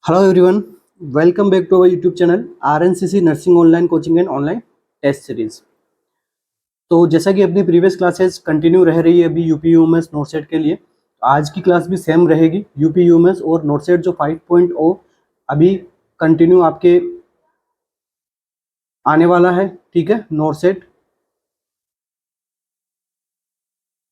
Hello everyone, welcome back to our YouTube channel RNCC nursing online coaching and online test series. तो जैसा कि अपनी previous classes continue रह रही है अभी यूपी यूएमएस नोटसेट के लिए, आज की क्लास भी सेम रहेगी। यूपी यूएमएस और नोटसेट जो 5.0 अभी कंटिन्यू आपके आने वाला है, ठीक है। नोटसेट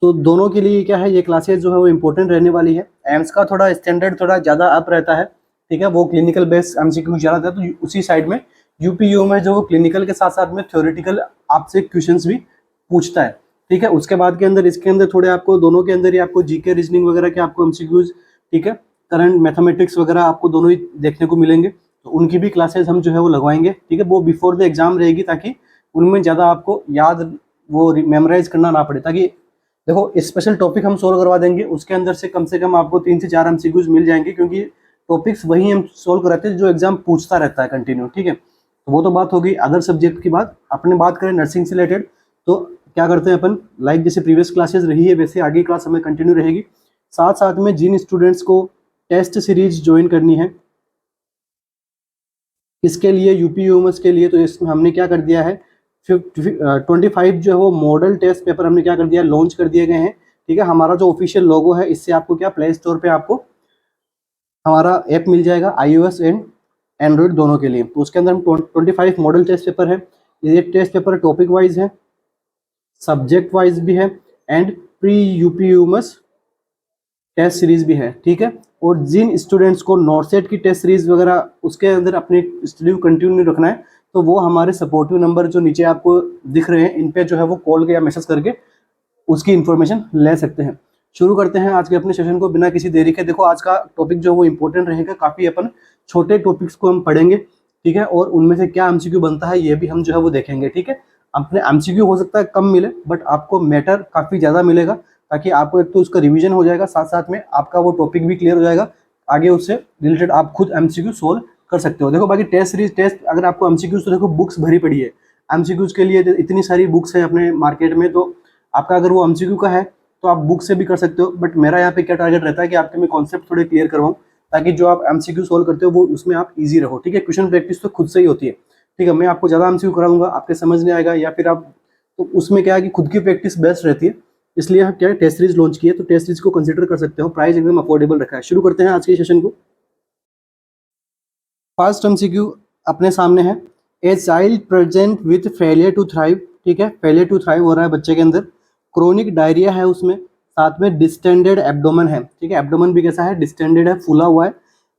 तो दोनों के लिए क्या है, ये क्लासेस जो है वो इम्पोर्टेंट रहने वाली है। एम्स का थोड़ा स्टैंडर्ड थोड़ा ज़्यादा अप रहता है, ठीक है। वो क्लिनिकल बेस्ड एमसीक्यू ज़्यादा था, तो उसी साइड में यूपीयू में जो क्लिनिकल के साथ साथ में थ्योरेटिकल आपसे क्वेश्चंस भी पूछता है, ठीक है। उसके बाद के अंदर इसके अंदर थोड़े आपको दोनों के अंदर ही आपको जीके रीजनिंग वगैरह के आपको एमसीक्यूज, ठीक है, करंट मैथमेटिक्स वगैरह आपको दोनों ही देखने को मिलेंगे। तो उनकी भी क्लासेस हम जो है वो लगवाएंगे, ठीक है। वो बिफोर द एग्जाम रहेगी ताकि उनमें ज़्यादा आपको याद वो मेमोराइज करना ना पड़े। ताकि देखो, स्पेशल टॉपिक हम सोल्व करवा देंगे, उसके अंदर से कम आपको 3 से 4 एमसीक्यूज मिल जाएंगे, क्योंकि टॉपिक्स वही हम सोल्व कराते हैं जो एग्जाम पूछता रहता है कंटिन्यू, ठीक है। तो वो तो बात होगी अदर सब्जेक्ट की। बात अपने बात करें नर्सिंग से रिलेटेड, तो क्या करते हैं अपन, लाइक जैसे प्रीवियस क्लासेस रही है वैसे आगे क्लास हमें कंटिन्यू रहेगी। साथ साथ में जिन स्टूडेंट्स को टेस्ट सीरीज ज्वाइन करनी है, इसके लिए यूपी यूएमएस के लिए, तो इसमें हमने क्या कर दिया है, 25 जो है वो मॉडल टेस्ट पेपर हमने क्या कर दिया, लॉन्च कर दिए गए हैं, ठीक है। हमारा जो ऑफिशियल लोगो है, इससे आपको क्या प्ले स्टोर पे आपको हमारा ऐप मिल जाएगा iOS एंड एंड्रॉइड दोनों के लिए। तो उसके अंदर हम 25 मॉडल टेस्ट पेपर है। ये टेस्ट पेपर टॉपिक वाइज है, सब्जेक्ट वाइज भी है, and pre UP UMS test series भी है, ठीक है। और जिन स्टूडेंट्स को नॉर्सेट की टेस्ट सीरीज वगैरह उसके अंदर अपनी स्टडी को कंटिन्यू रखना है, तो वो हमारे सपोर्टिव नंबर जो नीचे आपको दिख रहे हैं, इन पे जो है वो कॉल या मैसेज करके उसकी इन्फॉर्मेशन ले सकते हैं। शुरू करते हैं आज के अपने सेशन को बिना किसी देरी के। देखो, आज का टॉपिक जो है वो इंपॉर्टेंट रहेगा काफ़ी। अपन छोटे टॉपिक्स को हम पढ़ेंगे, ठीक है, और उनमें से क्या एमसीक्यू बनता है ये भी हम जो है वो देखेंगे, ठीक है। अपने एमसीक्यू हो सकता है कम मिले, बट आपको मैटर काफ़ी ज़्यादा मिलेगा, ताकि आपको एक तो उसका रिवीजन हो जाएगा, साथ साथ में आपका वो टॉपिक भी क्लियर हो जाएगा। आगे उससे रिलेटेड आप खुद एमसीक्यू सोल्व कर सकते हो। देखो, बाकी टेस्ट सीरीज टेस्ट अगर आपको एमसीक्यूज, तो देखो बुक्स भरी पड़ी है एमसीक्यूज के लिए, इतनी सारी बुक्स है अपने मार्केट में। तो आपका अगर वो एमसीक्यू का है तो आप बुक से भी कर सकते हो, बट मेरा यहाँ पे क्या टारगेट रहता है कि आपके मैं कॉन्सेप्ट थोड़े क्लियर करवाऊँ, ताकि जो आप एमसीक्यू सोल्व करते हो वो उसमें आप इजी रहो, ठीक है। क्वेश्चन प्रैक्टिस तो खुद से ही होती है, ठीक है। मैं आपको ज़्यादा एमसीक्यू कराऊंगा, आपके समझ नहीं आएगा, या फिर आप, तो उसमें क्या है कि खुद की प्रैक्टिस बेस्ट रहती है। इसलिए हम क्या है, टेस्ट सीरीज लॉन्च की है, तो टेस्ट सीरीज को कंसिडर कर सकते हो। प्राइस एकदम अफोर्डेबल रखा है। शुरू करते हैं आज के सेशन को। फर्स्ट एमसीक्यू अपने सामने है, a child present with failure to thrive, ठीक है। फेलियर टू थ्राइव हो रहा है बच्चे के अंदर, क्रोनिक डायरिया है उसमें, साथ में डिस्टेंडेड एब्डोमेन है, ठीक है। एब्डोमेन भी कैसा है, डिस्टेंडेड है, फूला हुआ है।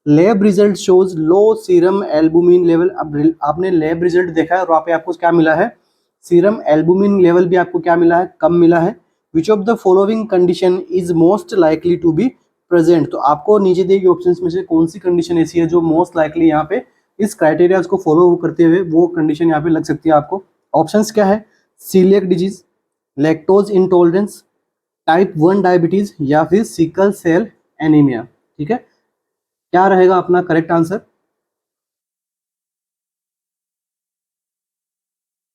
लैब रिजल्ट शोज लो सीरम एल्बुमिन लेवल। अब आपने लैब रिजल्ट देखा है और वहाँ पे आपको क्या मिला है, सीरम एल्बुमिन लेवल भी आपको क्या मिला है, कम मिला है। Which of the following condition is most likely to be present. तो आपको नीचे दिए गए ऑप्शंस में से कौन सी कंडीशन ऐसी है जो मोस्ट लाइकली यहाँ पे इस क्राइटेरियाज को फॉलो करते हुए वो कंडीशन यहाँ पे लग सकती है आपको। ऑप्शंस क्या है, coeliac disease, lactose intolerance, type 1 diabetes, या फिर सिकल सेल एनीमिया, ठीक है। क्या रहेगा अपना करेक्ट आंसर?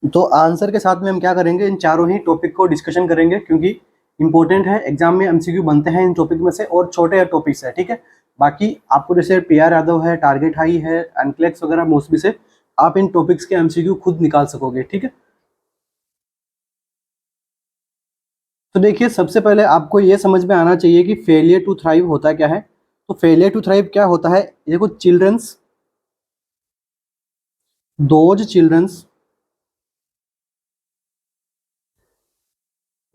तो आंसर के साथ में हम क्या करेंगे, इन चारों ही टॉपिक को डिस्कशन करेंगे, क्योंकि इंपॉर्टेंट है, एग्जाम में एमसीक्यू बनते हैं इन टॉपिक में से, और छोटे टॉपिक्स है, ठीक है। बाकी आपको जैसे पीआर यादव है, टारगेट हाई है, एनक्लेक्स वगैरह मोस्टली से आप इन टॉपिक्स के एमसीक्यू खुद निकाल सकोगे, ठीक है। तो देखिए, सबसे पहले आपको ये समझ में आना चाहिए कि फेलियर टू थ्राइव होता क्या है। तो फेलियर टू थ्राइव क्या होता है, देखो, childrens, those childrens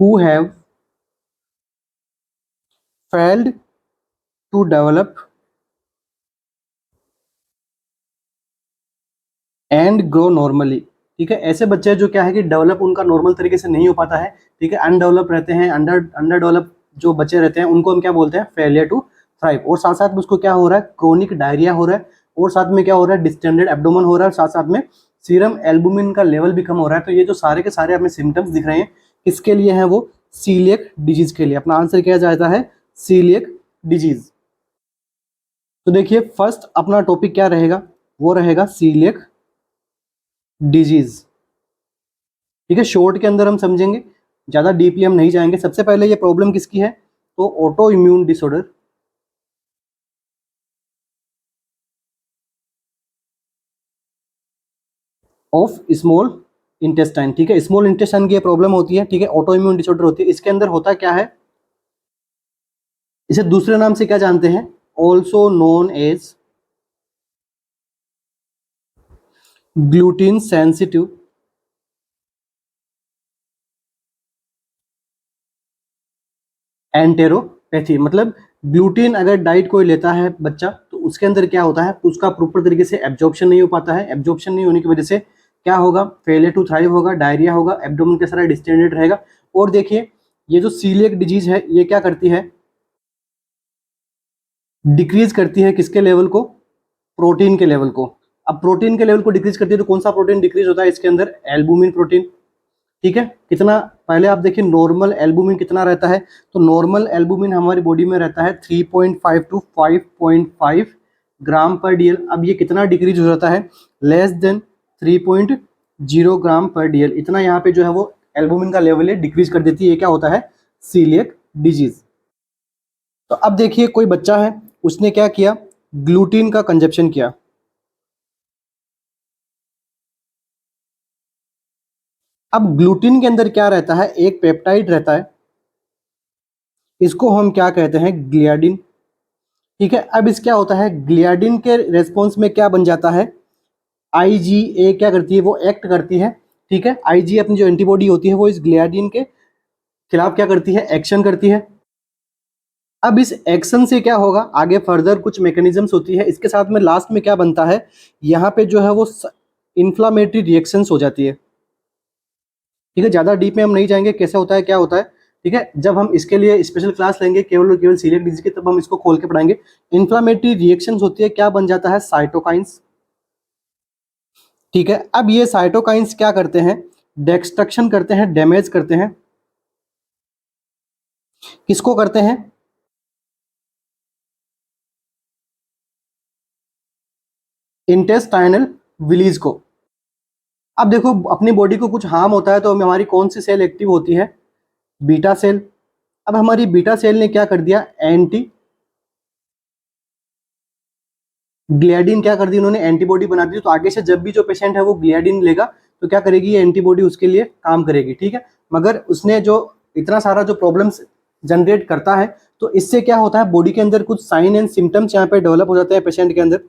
who have failed to develop and grow normally, ठीक है। ऐसे बच्चे जो क्या है कि डेवलप उनका नॉर्मल तरीके से नहीं हो पाता है, ठीक है, अनडेवलप रहते हैं, अंडर डेवलप जो बच्चे रहते हैं उनको हम क्या बोलते हैं, फेलियर टू थ्राइव। और साथ साथ में उसको क्या हो रहा है, क्रोनिक डायरिया हो रहा है, और साथ में क्या हो रहा है, डिस्टेंडेड एब्डोमेन हो रहा है, और साथ साथ में सीरम एल्बुमिन का लेवल भी कम हो रहा है। तो ये जो सारे के सारे हमें सिम्टम्स दिख रहे हैं, किसके लिए हैं, वो सीलियक डिजीज के लिए। अपना आंसर क्या जाता है, सीलियक डिजीज। तो देखिए, फर्स्ट अपना टॉपिक क्या रहेगा, वो रहेगा सीलियक डिजीज, ठीक है। शॉर्ट के अंदर हम समझेंगे, ज़्यादा डीपली हम नहीं जाएंगे। सबसे पहले ये प्रॉब्लम किसकी है, तो auto immune disorder, of small intestine, ठीक है। स्मॉल इंटेस्टाइन की प्रॉब्लम होती है, ठीक है, ऑटो इम्यून डिसऑर्डर होती है। इसके अंदर होता क्या है, इसे दूसरे नाम से क्या जानते हैं, also known as gluten sensitive enteropathy. मतलब ग्लूटीन अगर डाइट कोई लेता है बच्चा, तो उसके अंदर क्या होता है, उसका प्रॉपर तरीके से एब्जॉर्प्शन नहीं हो पाता है। एब्जॉर्प्शन नहीं होने की वजह से क्या होगा, फेलियर टू थ्राइव होगा, डायरिया होगा, एब्डोमेन का सारा डिस्टेंडेड रहेगा। और देखिए ये जो सीलिएक डिजीज है ये क्या करती है, डिक्रीज करती है किसके लेवल को, प्रोटीन के लेवल को। अब प्रोटीन के लेवल को डिक्रीज करती है तो कौन सा प्रोटीन डिक्रीज होता है इसके अंदर, एल्बुमिन प्रोटीन, ठीक है। कितना, पहले आप देखिए नॉर्मल एल्बुमिन कितना रहता है, तो नॉर्मल एल्बुमिन हमारी बॉडी में रहता है 3.5 टू 5.5 ग्राम पर डीएल। अब ये कितना डिक्रीज हो जाता है, लेस देन 3.0 ग्राम पर डीएल। इतना यहाँ पे जो है वो एल्बुमिन का लेवल है डिक्रीज कर देती है। ये क्या होता है, सीलियक डिजीज। तो अब देखिए कोई बच्चा है, उसने क्या किया, ग्लूटीन का कंजप्शन किया। अब ग्लूटीन के अंदर क्या रहता है, एक पेप्टाइड रहता है, इसको हम क्या कहते हैं, ग्लियाडिन, ठीक है। अब इस क्या होता है, ग्लियाडिन के रेस्पॉन्स में क्या बन जाता है, आईजीए क्या करती है, वो एक्ट करती है, ठीक है। आईजीए अपनी जो एंटीबॉडी होती है वो इस ग्लियाडिन के खिलाफ क्या करती है, एक्शन करती है। अब इस एक्शन से क्या होगा, आगे फर्दर कुछ मैकेनिज्म्स होती है, इसके साथ में लास्ट में क्या बनता है, यहाँ पे जो है वो इन्फ्लामेटरी रिएक्शंस हो जाती है, ठीक है। ज़्यादा डीप में हम नहीं जाएंगे कैसे होता है क्या होता है, ठीक है। जब हम इसके लिए स्पेशल क्लास लेंगे केवल और केवल सीलियक डिजीज की, तब हम इसको खोल के पढ़ाएंगे। इन्फ्लामेटरी रिएक्शंस होती है, क्या बन जाता है, साइटोकाइंस, ठीक है। अब ये साइटोकाइंस क्या करते हैं, डिस्ट्रक्शन करते हैं, डैमेज करते हैं, किसको करते हैं, इंटेस्टाइनल विलीज को। अब देखो अपनी बॉडी को कुछ हार्म होता है तो हमारी कौन सी सेल एक्टिव होती है, बीटा सेल। अब हमारी बीटा सेल ने क्या कर दिया, एंटी ग्लियाडिन क्या कर दी, उन्होंने एंटीबॉडी बना दी। तो आगे से जब भी जो पेशेंट है वो ग्लियाडिन लेगा तो क्या करेगी, ये एंटीबॉडी उसके लिए काम करेगी, ठीक है। मगर उसने जो इतना सारा जो प्रॉब्लम्स जनरेट करता है, तो इससे क्या होता है, बॉडी के अंदर कुछ साइन एंड सिम्टम्स यहाँ पे डेवलप हो जाते हैं पेशेंट के अंदर।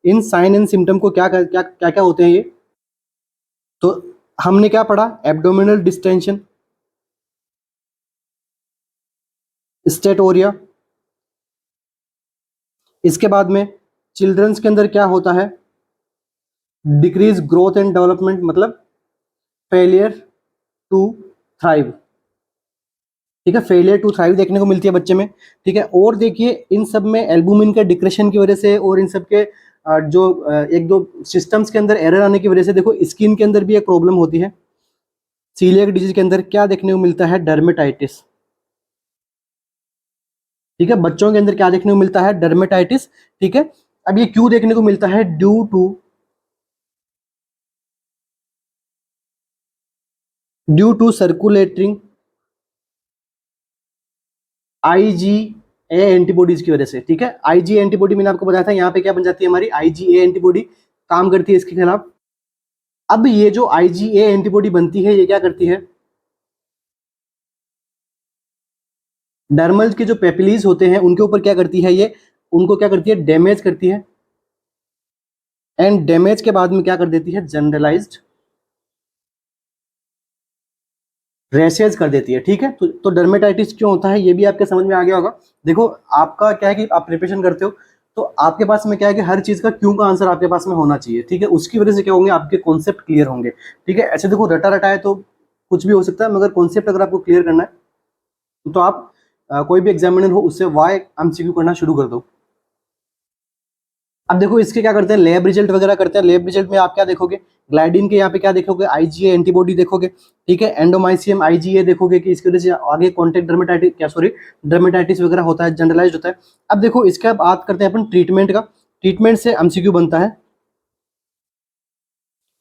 इन साइन एंड सिम्टम को क्या क्या क्या क्या होते हैं ये, तो हमने क्या पढ़ा, एब्डोमिनल डिस्टेंशन, स्टेटोरिया। इसके बाद में चिल्ड्रंस के अंदर क्या होता है, डिक्रीज ग्रोथ एंड डेवलपमेंट, मतलब फेलियर टू थ्राइव, ठीक है। फेलियर टू थ्राइव देखने को मिलती है बच्चे में, ठीक है। और देखिए इन सब में एल्बुमिन के डिक्रेशन की वजह से और इन सब के जो एक दो सिस्टम्स के अंदर एरर आने की वजह से देखो स्किन के अंदर भी एक प्रॉब्लम होती है। सीलियक डिजीज के अंदर क्या देखने को मिलता है, डर्मेटाइटिस, ठीक है। बच्चों के अंदर क्या देखने को मिलता है, डर्मेटाइटिस, ठीक है। अब ये क्यों देखने को मिलता है, due to circulating IgA antibodies की वजह से, ठीक है। आईजीए एंटीबॉडी मैंने आपको बताया था, यहाँ पे क्या बन जाती है हमारी आईजीए एंटीबॉडी, काम करती है इसके खिलाफ। अब ये जो आईजीए एंटीबॉडी बनती है ये क्या करती है, डर्मल के जो पेपिलीज होते हैं उनके ऊपर क्या करती है, ये उनको क्या करती है, डैमेज करती है। एंड डैमेज के बाद में क्या कर देती है, जनरलाइज्ड रैशेज कर देती है, ठीक है। तो डर्मेटाइटिस क्यों होता है ये भी आपके समझ में आ गया होगा। देखो आपका क्या है कि आप प्रिपरेशन करते हो तो आपके पास में क्या है कि हर चीज का क्यों का आंसर आपके पास में होना चाहिए, ठीक है। उसकी वजह से क्या होंगे, आपके कॉन्सेप्ट क्लियर होंगे, ठीक है। ऐसे देखो रटा रटा है तो कुछ भी हो सकता है, मगर कॉन्सेप्ट अगर आपको क्लियर करना है तो आप कोई भी एग्जामिनर हो उससे वाई एमसीक्यू करना शुरू कर दो। अब देखो इसके क्या करते हैं, लैब रिजल्ट वगैरह करते हैं। लैब रिजल्ट में आप क्या देखोगे, ग्लाइडिन के यहाँ पे क्या देखोगे, आईजीए एंटीबॉडी देखोगे, ठीक है। एंडोमाइसियम आईजीए देखोगे कि इसकी वजह से आगे कॉन्टेक्ट डर्मेटाइटिस क्या सॉरी डर्मेटाइटिस वगैरह होता है, जनरलाइज होता है। अब देखो इसके अब बात करते हैं अपन ट्रीटमेंट का। ट्रीटमेंट से एमसीक्यू बनता है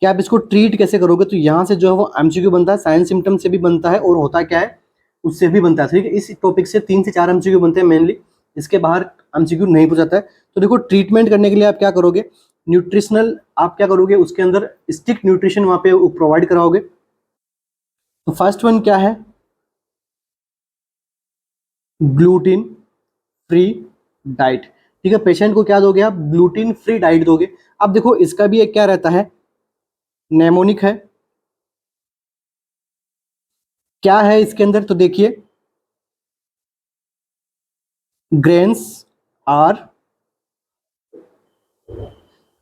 कि आप इसको ट्रीट कैसे करोगे, तो यहाँ से जो है वो एमसीक्यू बनता है, साइन सिम्टम से भी बनता है और होता क्या है उससे भी बनता है, ठीक है। इस टॉपिक से 3 से 4 एमसीक्यू बनते हैं मेनली, इसके बाहर एमसीक्यू नहीं पूछाता है। तो देखो ट्रीटमेंट करने के लिए आप क्या करोगे, न्यूट्रिशनल आप क्या करोगे, उसके अंदर स्ट्रिक्ट न्यूट्रिशन वहाँ पे प्रोवाइड कराओगे। तो फर्स्ट वन क्या है, ग्लूटीन फ्री डाइट। ठीक है, पेशेंट को क्या दोगे आप, ग्लूटीन फ्री डाइट दोगे। अब देखो इसका भी एक क्या रहता है, नेमोनिक है। क्या है इसके अंदर, तो देखिए ग्रेन्स आर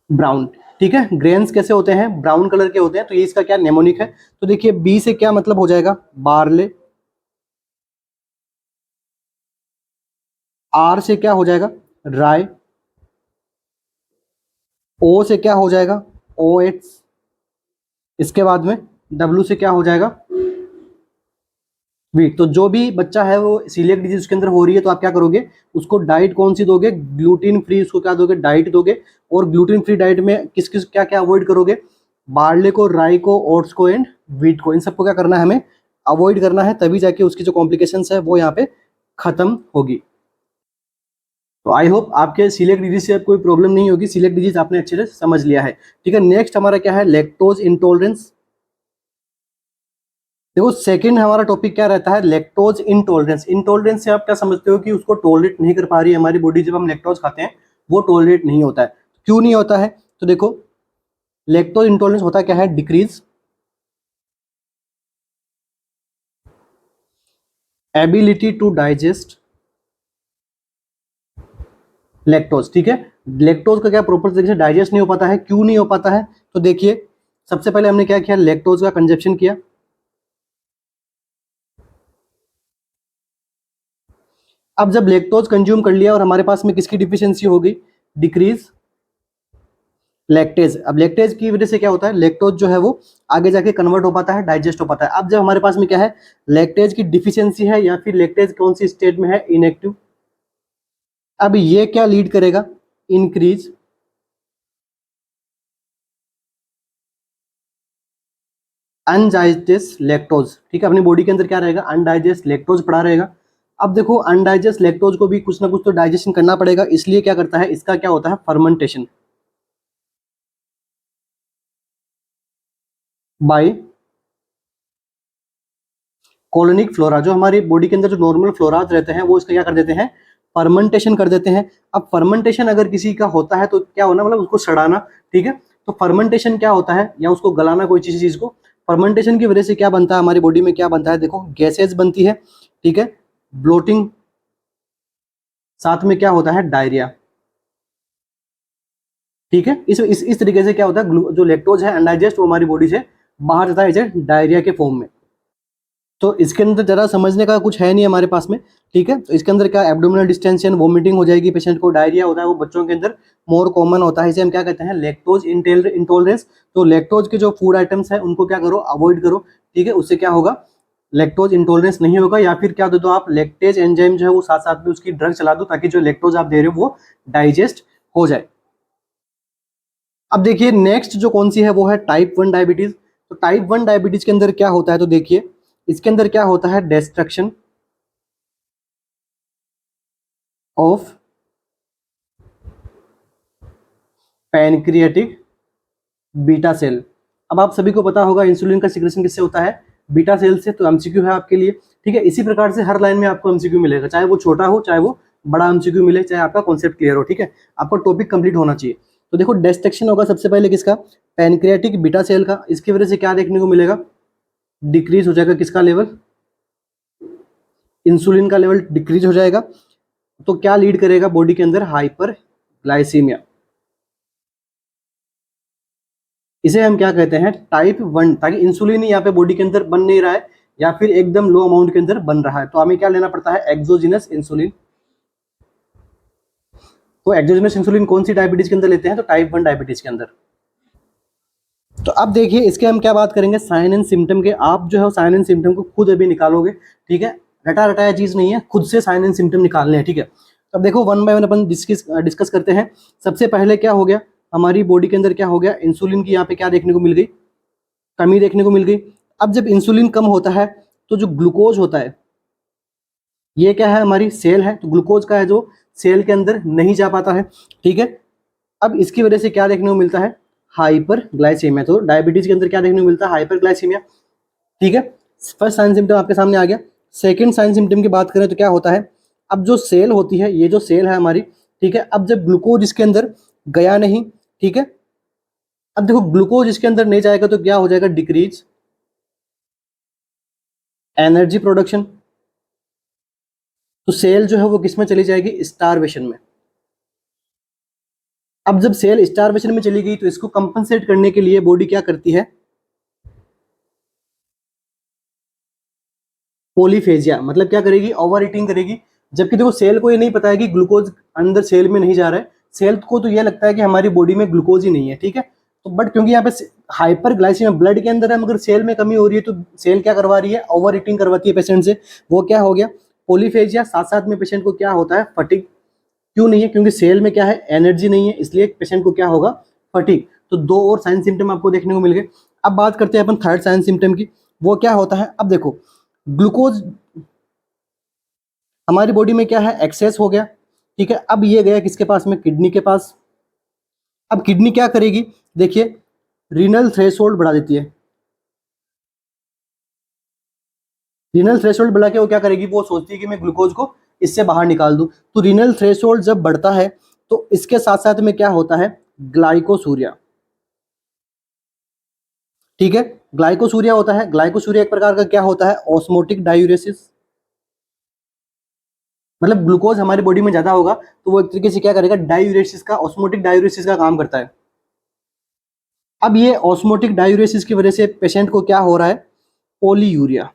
ब्राउन। ठीक है, ग्रेन्स कैसे होते हैं, ब्राउन कलर के होते हैं, तो ये इसका क्या नेमोनिक है। तो देखिए बी से क्या मतलब हो जाएगा, बार्ले। आर से क्या हो जाएगा, राय। ओ से क्या हो जाएगा, ओएट्स। इसके बाद में डब्ल्यू से क्या हो जाएगा, वीट। तो जो भी बच्चा है वो सीलियक डिजीज उसके अंदर हो रही है, तो आप क्या करोगे, उसको डाइट कौन सी दोगे, ग्लूटीन फ्री, उसको क्या दोगे, डाइट दोगे। और ग्लूटीन फ्री डाइट में किस किस क्या क्या अवॉइड करोगे, बार्ले को, राई को, ओट्स को एंड वीट को। इन सबको क्या करना है, हमें अवॉइड करना है, तभी जाके उसकी जो कॉम्प्लिकेशंस है वो यहाँ पे खत्म होगी। तो आई होप आपके सीलियक डिजीज से कोई प्रॉब्लम नहीं होगी, सीलियक डिजीज आपने अच्छे से समझ लिया है। ठीक है, नेक्स्ट हमारा क्या है, लैक्टोज इंटॉलरेंस। देखो सेकंड हमारा टॉपिक क्या रहता है, लैक्टोज इंटॉलरेंस। इंटॉलरेंस से आप क्या समझते हो कि उसको टॉलरेट नहीं कर पा रही है हमारी बॉडी, जब हम लैक्टोज खाते हैं वो टॉलरेट नहीं होता है। क्यों नहीं होता है, तो देखो लैक्टोज इंटॉलरेंस होता क्या है, decrease ability to digest lactose. ठीक है, लैक्टोज का क्या प्रॉपर तरीके से डाइजेस्ट नहीं हो पाता है, क्यों नहीं हो पाता है, तो देखिए सबसे पहले हमने क्या किया, लैक्टोज का कंजप्शन किया। अब जब लैक्टोज कंज्यूम कर लिया और हमारे पास में किसकी डिफिशियंसी हो गई, डिक्रीज लैक्टेज। अब लैक्टेज की वजह से क्या होता है, लैक्टोज जो है वो आगे जाके कन्वर्ट हो पाता है, डाइजेस्ट हो पाता है। अब जब हमारे पास में क्या है, लैक्टेज की डिफिशियंसी है या फिर लैक्टेज कौन सी स्टेट में है, इनएक्टिव। अब ये क्या लीड करेगा, इंक्रीज अनडाइजेस्ट लैक्टोज। ठीक है, अपनी बॉडी के अंदर क्या रहेगा, अनडाइजेस्ट लैक्टोज पड़ा रहेगा। अब देखो अनडाइजेस्ट लैक्टोज को भी कुछ ना कुछ तो डाइजेशन करना पड़ेगा, इसलिए क्या करता है, इसका क्या होता है, फर्मेंटेशन बाय कॉलोनिक फ्लोरा। जो हमारी बॉडी के अंदर जो नॉर्मल फ्लोराज रहते हैं वो इसका क्या कर देते हैं, फर्मेंटेशन कर देते हैं। अब फर्मेंटेशन अगर किसी का होता है तो क्या होना, मतलब उसको सड़ाना। ठीक है, तो फर्मेंटेशन क्या होता है, या उसको गलाना कोई चीज को। फर्मेंटेशन की वजह से क्या बनता है, हमारी बॉडी में क्या बनता है, देखो गैसेज बनती है। ठीक है, ब्लोटिंग, साथ में क्या होता है, डायरिया। ठीक है, इस तरीके से क्या होता है, जो लैक्टोज है अनडाइजेस्ट वो हमारी बॉडी से बाहर जाता है डायरिया के फॉर्म में। तो इसके अंदर ज़रा समझने का कुछ है नहीं हमारे पास में। ठीक है, तो इसके अंदर क्या, एब्डोमिनल डिस्टेंशन, वोमिटिंग हो जाएगी, पेशेंट को डायरिया होता है, वो बच्चों के अंदर मोर कॉमन होता है। इसे हम क्या कहते हैं, लैक्टोज इंटॉलरेंस। तो लैक्टोज के जो फूड आइटम्स है उनको क्या करो, अवॉइड करो। ठीक है, उससे क्या होगा, लैक्टोज इंटॉलरेंस नहीं होगा। या फिर क्या दे दो आप, लैक्टेज एंजाइम जो है वो साथ साथ में उसकी ड्रग चला दो, ताकि जो लैक्टोज आप दे रहे हो वो डाइजेस्ट हो जाए। अब देखिए नेक्स्ट जो कौन सी है वो है टाइप 1 डायबिटीज। तो टाइप 1 डायबिटीज के अंदर क्या होता है, तो देखिए इसके अंदर क्या होता है, destruction of pancreatic beta cell. अब आप सभी को पता होगा इंसुलिन का सिक्रेशन किससे होता है, बीटा सेल से। तो एमसीक्यू है आपके लिए। ठीक है, इसी प्रकार से हर लाइन में आपको एमसीक्यू मिलेगा, चाहे वो छोटा हो चाहे वो बड़ा एमसीक्यू मिले, चाहे आपका कॉन्सेप्ट क्लियर हो। ठीक है, आपका टॉपिक कंप्लीट होना चाहिए। तो देखो डिस्ट्रक्शन होगा सबसे पहले किसका, पैनक्रियाटिक बीटा सेल का। इसकी वजह से क्या देखने को मिलेगा, डिक्रीज हो जाएगा किसका लेवल, इंसुलिन का लेवल डिक्रीज हो जाएगा। तो क्या लीड करेगा बॉडी के अंदर, हाइपर ग्लाइसीमिया। इसे हम क्या कहते हैं, टाइप 1। ताकि इंसुलिन ही यहाँ पे बॉडी के अंदर बन नहीं रहा है, या फिर एकदम लो अमाउंट के अंदर बन रहा है, तो हमें क्या लेना पड़ता है, एक्सोजिनस इंसुलिन। तो एक्सोजिनस इंसुलिन कौन सी डायबिटीज के अंदर लेते हैं, तो टाइप 1 डायबिटीज के अंदर। तो अब देखिए इसके हम क्या बात करेंगे, साइन एंड सिम्टम के। आप जो है साइन एंड सिम्टम को खुद अभी निकालोगे। ठीक है, रटा रटाया चीज नहीं है, खुद से साइन एंड सिम्टम निकालने हैं। ठीक है, तो अब देखो one by one upon discuss करते हैं। सबसे पहले क्या हो गया, हमारी बॉडी के अंदर क्या हो गया, इंसुलिन की यहाँ पे क्या देखने को मिल गई, कमी देखने को मिल गई। अब जब इंसुलिन कम होता है तो जो ग्लूकोज होता है, ये क्या है, हमारी सेल है, तो ग्लूकोज का है जो सेल के अंदर नहीं जा पाता है। ठीक है, अब इसकी वजह से क्या देखने को मिलता है, हाइपर ग्लाइसीमिया। तो डायबिटीज के अंदर क्या देखने को मिलता है, हाइपर ग्लाइसीमिया। ठीक है, फर्स्ट साइन सिम्टम आपके सामने आ गया। सेकंड साइन सिम्टम की बात करें तो क्या होता है, अब जो सेल होती है, ये जो सेल है हमारी, ठीक है, अब जब ग्लूकोज इसके अंदर गया नहीं, ठीक है, अब देखो ग्लूकोज इसके अंदर नहीं जाएगा तो क्या हो जाएगा, डिक्रीज एनर्जी प्रोडक्शन। तो सेल जो है वो किस में चली जाएगी, स्टारवेशन में। अब जब सेल स्टारवेशन में चली गई तो इसको कंपनसेट करने के लिए बॉडी क्या करती है, पॉलीफेजिया, मतलब क्या करेगी, ओवर ईटिंग करेगी। जबकि देखो सेल को ये नहीं पता है कि ग्लूकोज अंदर सेल में नहीं जा रहा है, सेल को तो ये लगता है कि हमारी बॉडी में ग्लूकोज ही नहीं है, ठीक है। तो बट क्योंकि यहाँ पे हाइपर ग्लाइसीमिया ब्लड के अंदर है, मगर सेल में कमी हो रही है, तो सेल क्या करवा रही है, ओवर ईटिंग करवाती है पेशेंट से। वो क्या हो गया, पॉलीफेजिया। साथ साथ में पेशेंट को क्या होता है, फटीग। क्यों नहीं है, क्योंकि सेल में क्या है, एनर्जी नहीं है, इसलिए पेशेंट को क्या होगा, फटीग। तो दो और साइन सिम्टम आपको देखने को मिल गए। अब बात करते हैं अपन थर्ड साइन सिम्टम की। वो क्या होता है, अब देखो ग्लूकोज हमारी बॉडी में क्या है, एक्सेस हो गया, ठीक है। अब ये गया किसके पास में, किडनी के पास। अब किडनी क्या करेगी, देखिए रीनल थ्रेशोल्ड बढ़ा देती है। रीनल थ्रेशोल्ड बढ़ा के वो क्या करेगी, वो सोचती है कि मैं ग्लूकोज को इससे बाहर निकाल दूं। तो रीनल थ्रेशोल्ड जब बढ़ता है तो इसके साथ साथ में क्या होता है, ग्लाइकोसूरिया। ठीक है, ग्लाइकोसूरिया होता है। ग्लाइकोसूरिया एक प्रकार का क्या होता है, ऑस्मोटिक डायूरेसिस। मतलब ग्लूकोज हमारी बॉडी में ज्यादा होगा तो वो एक तरीके से क्या करेगा, डायूरेसिस का, ऑस्मोटिक डायूरेसिस का काम करता है। अब ये ऑस्मोटिक डायूरेसिस की वजह से पेशेंट को क्या हो रहा है, पोलीयूरिया।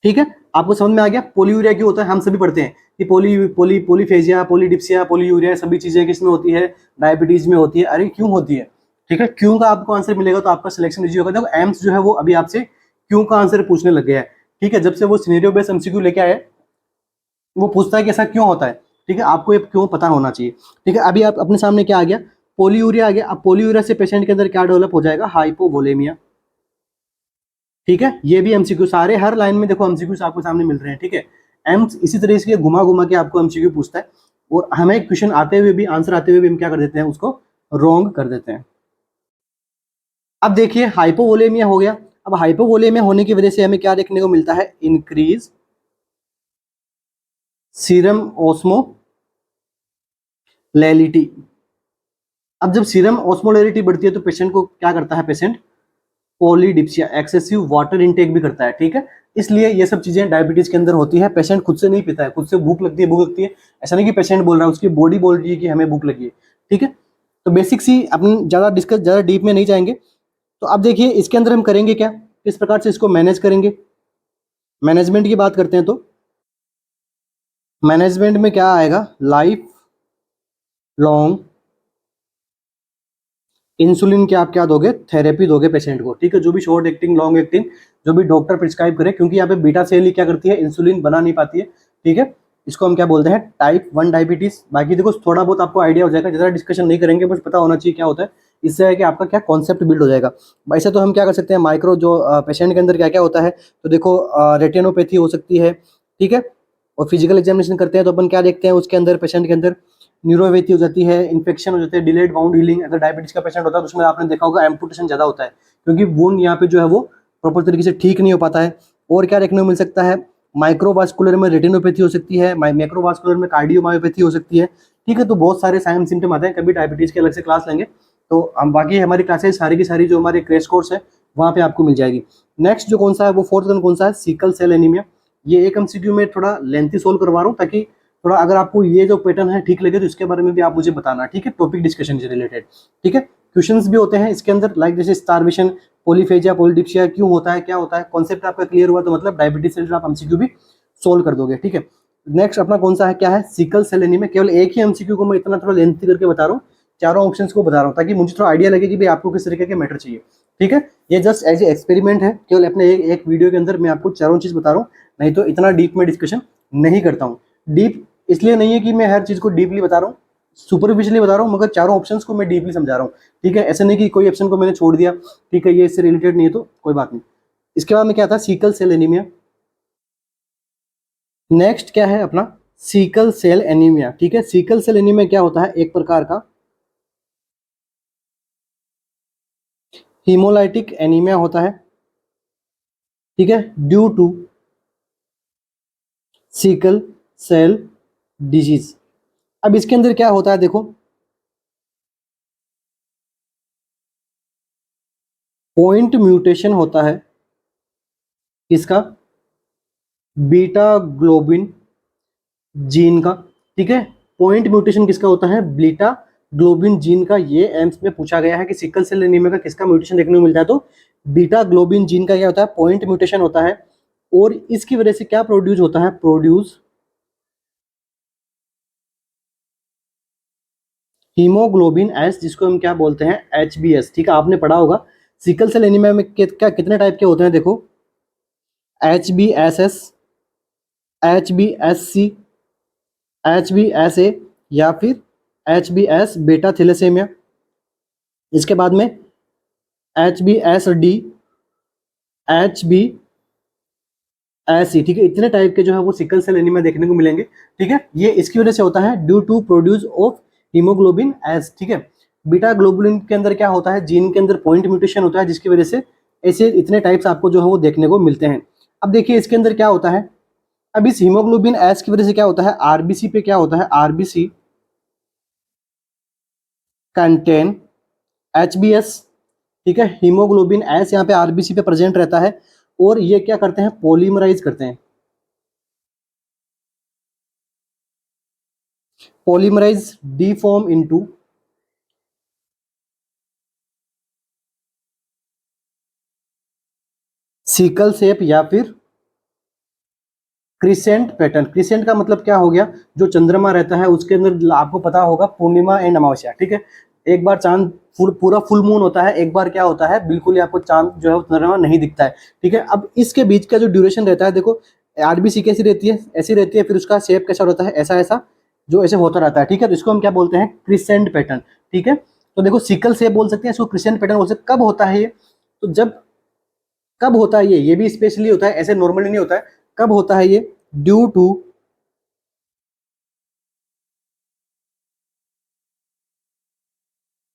ठीक है, आपको समझ में आ गया पोलीयूरिया क्यों होता है। हम सभी पढ़ते हैं कि पोलीफेजिया, पोलीडिप्सिया, पोलीयूरिया सभी चीजें किसमें होती है, डायबिटीज में होती है। अरे क्यों होती है, ठीक है, क्यों का आपको आंसर मिलेगा तो आपका सिलेक्शन इजी होगा। देखो एम्स जो है वो अभी आपसे क्यों का आंसर पूछने लग गया है, ठीक है। जब से वो सिनेरियो बेस्ड एमसीक्यू लेके आए, वो पूछता है कि ऐसा क्यों होता है, ठीक है, आपको ये क्यों पता होना चाहिए। ठीक है, अभी आप अपने सामने क्या आ गया, पोलीयूरिया आ गया। अब पोलीयूरिया से पेशेंट के अंदर क्या डेवलप हो जाएगा, हाइपोवोलेमिया। ठीक है, ये भी एमसीक्यू, सारे हर लाइन में देखो एमसीक्यूज आपको सामने मिल रहे हैं, ठीक है। एम्स इसी तरह से घुमा घुमा के आपको एमसीक्यू पूछता है, और हमें क्वेश्चन आते हुए भी, आंसर आते हुए भी हम क्या कर देते हैं, उसको रॉन्ग कर देते हैं। अब देखिए हाइपोवोलेमिया हो गया। अब हाइपोवोलेमिया होने की वजह से हमें क्या देखने को मिलता है, इंक्रीज सीरम ऑस्मोलैरिटी। अब जब सीरम ऑस्मोलैरिटी बढ़ती है तो पेशेंट को क्या करता है, patient polydipsia, excessive water intake भी करता है, ठीक है। इसलिए ये सब चीजें डायबिटीज के अंदर होती है। पेशेंट खुद से नहीं पीता है, खुद से भूख लगती है, भूख लगती है, ऐसा नहीं कि पेशेंट बोल रहा है, उसकी बॉडी बोल रही है कि हमें भूख लगी है, ठीक है। तो बेसिक सी अपन ज्यादा डीप में नहीं जाएंगे। तो अब देखिए इसके अंदर हम करेंगे क्या, किस प्रकार से इसको मैनेज करेंगे। मैनेजमेंट की बात करते हैं तो मैनेजमेंट में क्या आएगा, लाइफ लॉन्ग इंसुलिन की आप क्या दोगे, थेरेपी दोगे पेशेंट को, ठीक है। जो भी शॉर्ट एक्टिंग, लॉन्ग एक्टिंग, जो भी डॉक्टर प्रिस्क्राइब करे, क्योंकि यहाँ पे बीटा सेल ही क्या करती है, इंसुलिन बना नहीं पाती है, ठीक है। इसको हम क्या बोलते हैं, टाइप 1 डायबिटीज। बाकी देखो थोड़ा बहुत आपको आइडिया हो जाएगा, ज़्यादा डिस्कशन नहीं करेंगे, बस पता होना चाहिए क्या होता है। इससे है कि आपका क्या कॉन्सेप्ट बिल्ड हो जाएगा। वैसे तो हम क्या कर सकते हैं, माइक्रो जो पेशेंट के अंदर क्या क्या होता है, तो देखो रेटिनोपैथी हो सकती है, ठीक है। और फिजिकल एग्जामिनेशन करते हैं तो अपन क्या देखते हैं, उसके अंदर पेशेंट के अंदर न्यूरोपैथी हो जाती है, इन्फेक्शन हो जाते हैं, डिलेड वाउंड हीलिंग। अगर डायबिटीज का पेशेंट होता है तो उसमें आपने देखा होगा एम्पुटेशन ज़्यादा होता है, क्योंकि वुंड यहाँ पे जो है वो प्रॉपर तरीके से ठीक नहीं हो पाता है। और क्या देखने को मिल सकता है, माइक्रोवास्कुलर में रेटिनोपैथी हो सकती है, मैक्रोवास्कुलर में कार्डियोमायोपैथी हो सकती है, ठीक है। तो बहुत सारे साइन सिम्टम आते हैं, कभी डायबिटीज के अलग से क्लास लेंगे। तो हम बाकी हमारी क्लासेस सारी की सारी जो हमारे क्रैश कोर्स है वहाँ पे आपको मिल जाएगी। नेक्स्ट जो कौन सा है, वो फोर्थ वन कौन सा है, सिकल सेल एनीमिया। ये एक एमसीक्यू में थोड़ा लेंथी सोल्व करवा रहा हूँ, ताकि थोड़ा अगर आपको ये जो पैटर्न है ठीक लगे तो इसके बारे में भी आप मुझे बताना, ठीक है, टॉपिक डिस्कशन से रिलेटेड, ठीक है। क्वेश्चंस भी होते हैं इसके अंदर, लाइक जैसे स्टारवेशन, पॉलीफेजिया, पॉलीडिप्सिया क्यों होता है, क्या होता है, कॉन्सेप्ट आपका क्लियर हुआ तो मतलब डायबिटीज से आप एमसीक्यू भी सोल्व कर दोगे, ठीक है। नेक्स्ट अपना कौन सा है, क्या है, सिकल सेल एनीमिया। केवल एक ही एमसीक्यू को मैं इतना थोड़ा लेंथी करके बता रहा हूँ, चारों ऑप्शंस को बता रहा हूँ, ताकि मुझे थोड़ा आइडिया लगे कि भाई आपको किस तरीके के मैटर चाहिए, ठीक है। ये जस्ट एज ए एक्सपेरिमेंट है, केवल अपने एक वीडियो के अंदर मैं आपको चारों चीज बता रहा हूँ, नहीं तो इतना डीप में डिस्कशन नहीं करता हूँ। डीप इसलिए नहीं है कि मैं हर चीज को डीपली बता रहा हूँ, सुपरफिशियली बता रहा हूँ, मगर चारों ऑप्शंस को मैं डीपली समझा रहा हूँ, ठीक है। ऐसा नहीं कि कोई ऑप्शन को मैंने छोड़ दिया, ठीक है, ये इससे रिलेटेड नहीं है तो कोई बात नहीं। इसके बाद में क्या था, सिकल सेल एनीमिया। नेक्स्ट क्या है अपना, सीकल सेल एनीमिया। ठीक है, सीकल सेल एनीमिया क्या होता है, एक प्रकार का हीमोलाइटिक एनीमिया होता है। ठीक है, due to sickle cell disease. अब इसके अंदर क्या होता है, देखो पॉइंट म्यूटेशन होता है इसका बीटा ग्लोबिन जीन का। ठीक है, पॉइंट म्यूटेशन किसका होता है, बीटा ग्लोबिन जीन का। ये एम्स में पूछा गया है कि सिकल सेल एनीमिया का किसका म्यूटेशन देखने को मिलता है, तो बीटा ग्लोबिन जीन का क्या होता है, पॉइंट म्यूटेशन होता है। और इसकी वजह से क्या प्रोड्यूस होता है, प्रोड्यूस हीमोग्लोबिन एस, जिसको हम क्या बोलते हैं, एचबीएस। ठीक है, आपने पढ़ा होगा सिकल सेल एनीमिया में क्या कितने टाइप के होते हैं, देखो H B S S, H B S C, H B S A, या फिर H B S beta thalassaemia. इसके बाद में H B S D, H B S C. ठीक है, इतने टाइप के जो है वो सिकल सेल एनीमिया देखने को मिलेंगे। ठीक है, ये इसकी वजह से होता है due to produce of haemoglobin S. ठीक है, बीटा ग्लोबुलिन के अंदर क्या होता है, जीन के अंदर पॉइंट म्यूटेशन होता है, जिसकी वजह से ऐसे इतने टाइप्स आपको जो है वो देखने को मिलते हैं। अब देखिए इसके अंदर क्या होता है, अब इस हीमोग्लोबिन एस की वजह से क्या होता है, आरबीसी पे क्या होता है, आरबीसी कंटेन एचबीएस। ठीक है, हीमोग्लोबिन एस यहाँ पे आरबीसी पे प्रेजेंट रहता है, और ये क्या करते हैं, पॉलीमराइज करते हैं। Polymerise deform into sickle shape या फिर क्रिसेंट पैटर्न। क्रिसेंट का मतलब क्या हो गया, जो चंद्रमा रहता है उसके अंदर आपको पता होगा पूर्णिमा एंड अमावस्या। ठीक है, एक बार चांद पूरा फुल मून होता है, एक बार क्या होता है, बिल्कुल ही आपको चांद जो है चंद्रमा नहीं दिखता है। ठीक है, अब इसके बीच का जो ड्यूरेशन रहता है, देखो आरबीसी कैसी रहती है, ऐसी रहती है, फिर उसका शेप कैसा रहता है, ऐसा ऐसा जो ऐसे होता रहता है। ठीक है, तो इसको हम क्या बोलते हैं, क्रिसेंट पैटर्न। ठीक है, तो देखो सिकल शेप बोल सकते हैं, इसको क्रिसेंट पैटर्न बोल सकते हैं। कब होता है ये, तो जब कब होता है ये भी स्पेशली होता है, ऐसे नॉर्मली नहीं होता है। कब होता है ये, ड्यू टू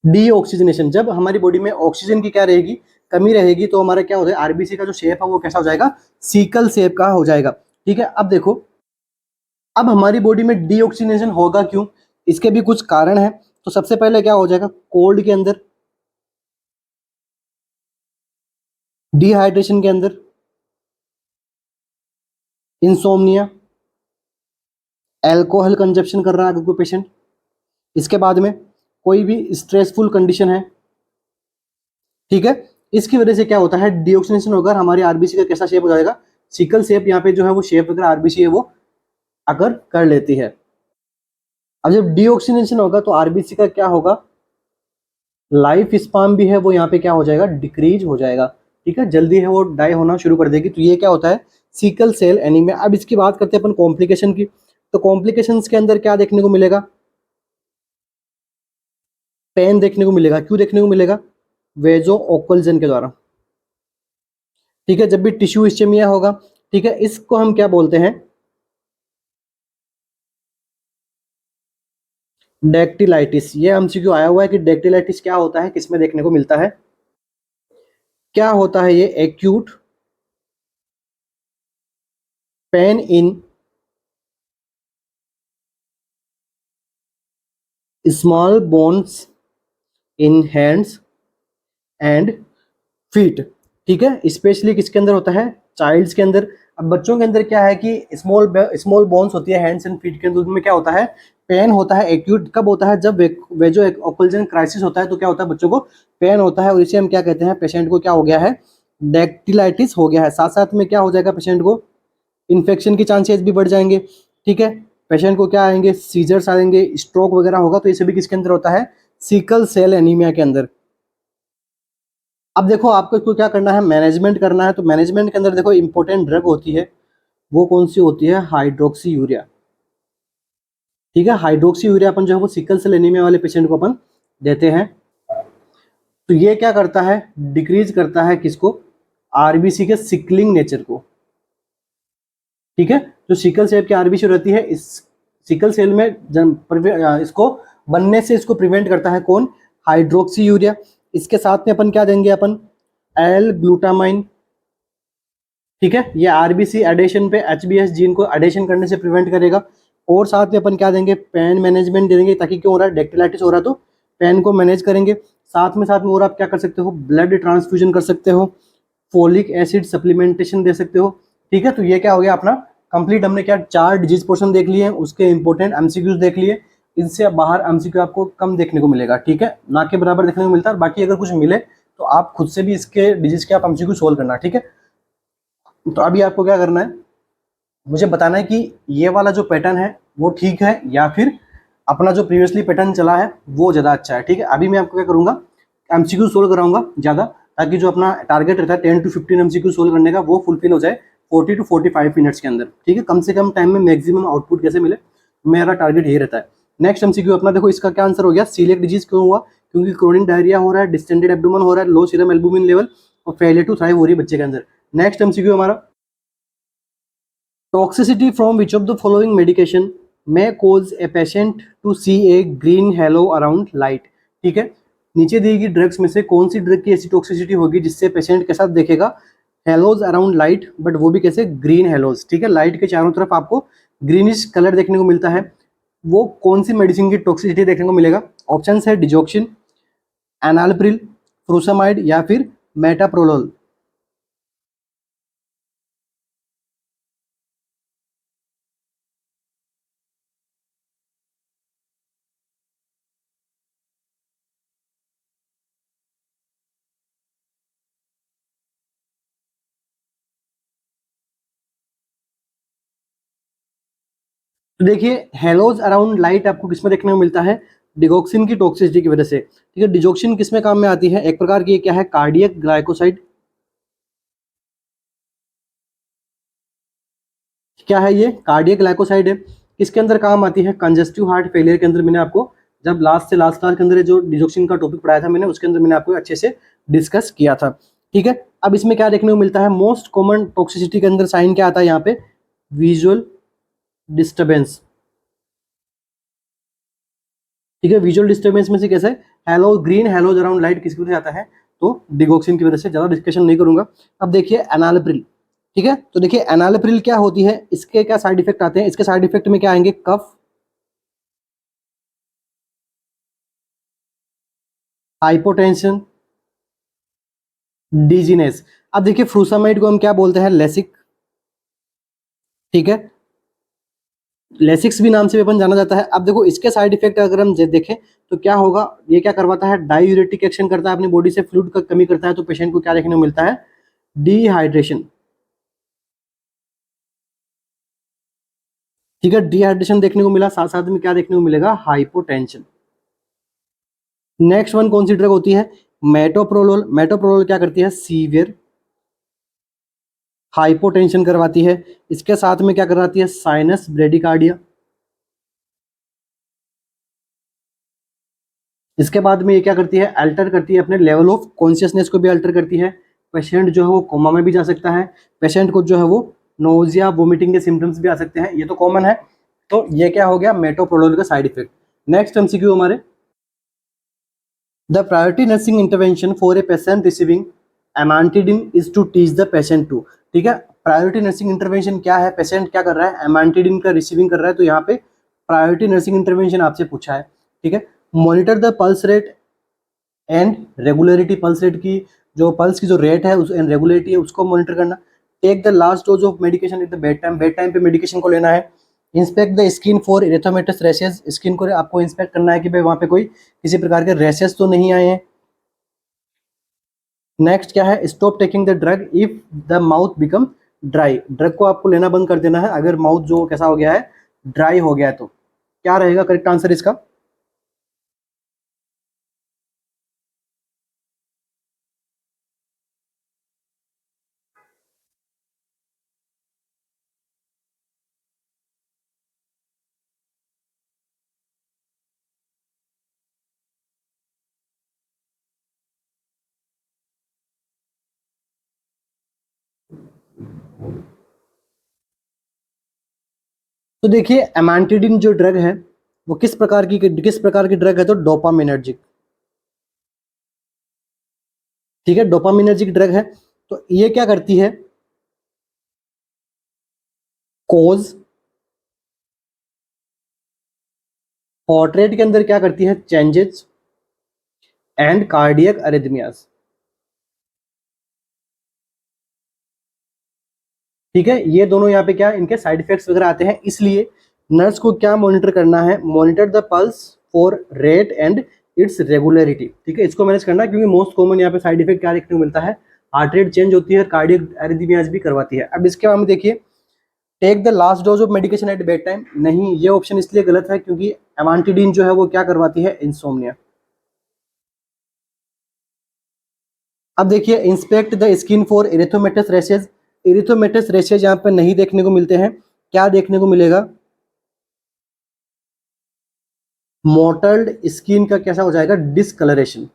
डीऑक्सीजनेशन। जब हमारी बॉडी में ऑक्सीजन की क्या रहेगी, कमी रहेगी, तो हमारा क्या होता है, आरबीसी का जो शेप है वो कैसा हो जाएगा, सीकल शेप का हो जाएगा। ठीक है, अब देखो अब हमारी बॉडी में डीऑक्सीजनेशन होगा क्यों, इसके भी कुछ कारण है। तो सबसे पहले क्या हो जाएगा, कोल्ड के अंदर, डिहाइड्रेशन के अंदर, इंसोम्निया, एल्कोहल कंजप्शन कर रहा है अगर कोई पेशेंट, इसके बाद में कोई भी स्ट्रेसफुल कंडीशन है। ठीक है, इसकी वजह से क्या होता है, डीऑक्सीजनेशन होगा, हमारी आरबीसी का कैसा शेप हो जाएगा, सिकल शेप। यहाँ पे जो है वो शेप अगर आरबीसी है वो अगर कर लेती है। अब जब डीऑक्सीजनेशन होगा तो आरबीसी का क्या होगा, लाइफ स्पान भी है वो यहाँ पे क्या हो जाएगा, डिक्रीज हो जाएगा। ठीक है, जल्दी है वो डाई होना शुरू कर देगी। तो ये क्या होता है, सिकल सेल एनीमिया। अब इसकी बात करते हैं अपन कॉम्प्लिकेशन की, तो कॉम्प्लिकेशंस के अंदर क्या देखने को मिलेगा, पेन देखने को मिलेगा। क्यों देखने को मिलेगा, वेजो ओकल्जन के द्वारा। ठीक है, जब भी टिश्यू इस्चेमिया होगा, ठीक है, इसको हम क्या बोलते हैं, डेक्टिलाइटिस। ये एमसीक्यू आया हुआ है कि डेक्टिलाइटिस क्या होता है, किसमें देखने को मिलता है, क्या होता है ये, acute pain in small bones in hands and feet. ठीक है, स्पेशली किसके अंदर होता है, चाइल्ड्स के अंदर। अब बच्चों के अंदर क्या है कि स्मॉल स्मॉल बोन्स होती है हैंड्स एंड फीट के अंदर, उसमें क्या होता है, पेन होता है। एक्यूट कब होता है, जब वेजो ओकल्जन क्राइसिस होता है, तो क्या होता है, बच्चों को पेन होता है, और इसे हम क्या कहते हैं, पेशेंट को क्या हो गया है, डेक्टिलाइटिस हो गया है। साथ साथ में क्या हो जाएगा, पेशेंट को इन्फेक्शन के चांसेस भी बढ़ जाएंगे। ठीक है, पेशेंट को क्या आएंगे, सीजर्स आएंगे, स्ट्रोक वगैरह होगा। तो ये सभी किसके अंदर होता है, सिकल सेल एनीमिया के अंदर। अब देखो आपको इसको क्या करना है, मैनेजमेंट करना है। तो मैनेजमेंट के अंदर देखो इंपॉर्टेंट ड्रग होती है, वो कौन सी होती है, हाइड्रोक्सी यूरिया। ठीक है, हाइड्रोक्सी यूरिया अपन जो है वो सिकल सेल एनीमिया वाले पेशेंट को अपन देते हैं। तो ये क्या करता है, डिक्रीज करता है किसको, आरबीसी के सिकलिंग नेचर को। ठीक है, जो सिकल सेल की आरबीसी रहती है, इस सिकल सेल में इसको बनने से इसको प्रिवेंट करता है कौन? Hydroxy urea. इसके साथ में अपन क्या देंगे? अपन एल ग्लूटामाइन, ठीक है, ये आरबीसी एडेशन पे एचबीएस जीन को एडेशन करने से प्रिवेंट करेगा। और साथ में अपन क्या देंगे? पेन मैनेजमेंट दे देंगे, ताकि क्यों हो रहा है, डेक्टिलाइटिस हो रहा है तो पेन को मैनेज करेंगे। साथ में और आप क्या कर सकते हो? ब्लड ट्रांसफ्यूजन कर सकते हो, फोलिक एसिड सप्लीमेंटेशन दे सकते हो, ठीक है। तो ये क्या हो गया अपना कंप्लीट, हमने क्या 4 डिजीज पोर्शन देख लिए हैं, उसके इंपॉर्टेंट एमसीक्यूज देख लिए। इनसे बाहर एमसीक्यू आपको कम देखने को मिलेगा, ठीक है, ना के बराबर देखने को मिलता है। बाकी अगर कुछ मिले तो आप खुद से भी इसके डिजीज के आप एमसीक्यू सोल्व करना, ठीक है। तो अभी आपको क्या करना है, मुझे बताना है कि ये वाला जो पैटर्न है वो ठीक है या फिर अपना जो प्रीवियसली पैटर्न चला है वो ज़्यादा अच्छा है, ठीक है। अभी मैं आपको क्या करूँगा, एमसीक्यू सोल्व कराऊंगा ज़्यादा, ताकि जो अपना टारगेट रहता है 10 to 15 एमसीक्यू सोल्व करने का वो फुलफिल हो जाए 40 to 45 मिनट्स के अंदर, ठीक है। कम से कम टाइम में मैक्सिमम आउटपुट कैसे मिले, मेरा टारगेट यही रहता है। नेक्स्ट एमसीक्यू अपना देखो, इसका क्या आंसर हो गया? सीलिएक डिजीज क्यों हुआ? क्योंकि क्रोनिक डायरिया हो रहा है, डिस्टेंडेड एब्डोमेन हो रहा है, लो सीरम एल्बुमिन लेवल और फेलियर टू थ्राइव हो रही है बच्चे के अंदर। नेक्स्ट एमसीक्यू हमारा, toxicity from which of the following medication may cause a patient to see a green halo around light, ठीक है। नीचे दी गई ड्रग्स में से कौन सी ड्रग की ऐसी टॉक्सिसिटी होगी जिससे पेशेंट के साथ देखेगा हेलोज अराउंड लाइट, बट वो भी कैसे? ग्रीन हेलोज, ठीक है। लाइट के चारों तरफ आपको ग्रीनिश कलर देखने को मिलता है। वो कौन सी मेडिसिन की टॉक्सिसिटी देखने को मिलेगा? ऑप्शन है डिजोक्सिन, एनालप्रिल, फ्रूसामाइड या फिर मेटाप्रोलोल। तो देखिए, हेलोज अराउंड लाइट आपको किसमें देखने को मिलता है? डिगोक्सिन की टॉक्सिसिटी की वजह से, ठीक है। डिजोक्सिन किसमें काम में आती है? एक प्रकार की ये क्या है? Cardiac glycoside. क्या है ये? कार्डियक ग्लाइकोसाइड है। किसके अंदर काम आती है? कंजेस्टिव हार्ट फेलियर के अंदर। मैंने आपको जब लास्ट से लास्ट क्लास के अंदर जो डिजोक्सिन का टॉपिक पढ़ाया था मैंने, उसके अंदर मैंने आपको अच्छे से डिस्कस किया था, ठीक है। अब इसमें क्या देखने को मिलता है? मोस्ट कॉमन टॉक्सिसिटी के अंदर साइन क्या आता है यहाँ पे? विजुअल डिस्टर्बेंस, ठीक है। विजुअल डिस्टर्बेंस में से कैसे? Halo green halos around light किसकी वजह से आता है? तो डिगोक्सिन की वजह से। ज्यादा डिस्कशन नहीं करूंगा। अब देखिए एनालिप्रिल, ठीक है। तो देखिए एनालिप्रिल क्या होती है, इसके क्या साइड इफेक्ट आते हैं? इसके साइड इफेक्ट में क्या आएंगे? कफ, हाइपोटेंशन, डिजीनेस। अब देखिए फ्रूसामाइड को हम क्या बोलते हैं? लेसिक, ठीक है। लेसिक्स भी नाम से भी अपन जाना जाता है। अब देखो इसके साइड इफेक्ट अगर हम देखें तो क्या होगा? ये क्या करवाता है? डायूरेटिक एक्शन करता है, अपनी बॉडी से फ्लूइड का कमी करता है। तो पेशेंट को क्या देखने को मिलता है? डिहाइड्रेशन, ठीक है। डिहाइड्रेशन देखने को मिला, साथ साथ में क्या देखने को मिलेगा? हाइपोटेंशन। नेक्स्ट वन कौन सी ड्रग होती है? मेटोप्रोलोल। मेटोप्रोलोल क्या करती है? सीवियर हाइपोटेंशन करवाती है। इसके साथ में क्या करवाती है? Sinus bradycardia. इसके बाद में ये क्या करती है? अल्टर करती है अपने लेवल ऑफ कॉन्शियसनेस को भी अल्टर करती है। पेशेंट जो है वो कोमा में भी जा सकता है। पेशेंट को जो है वो नोजिया वोमिटिंग के सिम्टम्स भी आ सकते हैं, ये तो कॉमन है। तो ये क्या हो गया? मेटोप्रोलोल का साइड इफेक्ट। नेक्स्ट एमसीक्यू हमारे, the priority nursing intervention for a patient receiving amantadine is to teach the patient to, ठीक है। प्रायोरिटी नर्सिंग इंटरवेंशन क्या है? पेशेंट क्या कर रहा है? एमांटिडिन का रिसीविंग कर रहा है, तो यहाँ पे प्रायोरिटी नर्सिंग इंटरवेंशन आपसे पूछा है, ठीक है। Monitor the pulse rate and regularity. Pulse rate की जो पल्स की जो रेट है उस एंड रेगुलरिटी है उसको मॉनिटर करना। Take the last dose of medication at the bedtime. Bedtime पे मेडिकेशन को लेना है। Inspect the skin for erythematous rashes. Skin को आपको इंस्पेक्ट करना है कि भाई वहाँ पे कोई किसी प्रकार के रैशेस तो नहीं आए हैं। नेक्स्ट क्या है? Stop taking the drug if the mouth become dry. Drug को आपको लेना बंद कर देना है अगर माउथ जो कैसा हो गया है? ड्राई हो गया है। तो क्या रहेगा करेक्ट आंसर इसका? तो देखिए एमांटिडिन जो ड्रग है वो किस प्रकार की ड्रग है, तो डोपामिनर्जिक, ठीक है, डोपामिनर्जिक ड्रग है। तो ये क्या करती है, कोज हार्ट रेट के अंदर क्या करती है, चेंजेस एंड कार्डियक अरिथमियास, ठीक है। ये दोनों यहाँ पे क्या इनके साइड इफेक्ट्स वगैरह आते हैं, इसलिए नर्स को क्या मॉनिटर करना है, monitor the pulse for rate and it's regularity, ठीक है, इसको मैनेज करना है, क्योंकि मोस्ट कॉमन यहाँ पे साइड इफेक्ट क्या देखने को मिलता है, हार्ट रेट चेंज होती है, कार्डियक एरिथमियास भी करवाती है। अब इसके बाद में देखिए, take the last dose of medication at bed time, नहीं, ये ऑप्शन इसलिए गलत है क्योंकि एमांटिडिन जो है वो क्या करवाती है, इंसोम्निया। अब देखिए, inspect the skin for erythematous rashes, erythematous rashes यहाँ पे नहीं देखने को मिलते हैं, क्या देखने को मिलेगा, मोटल्ड स्किन का कैसा हो जाएगा, डिसकलरेशन,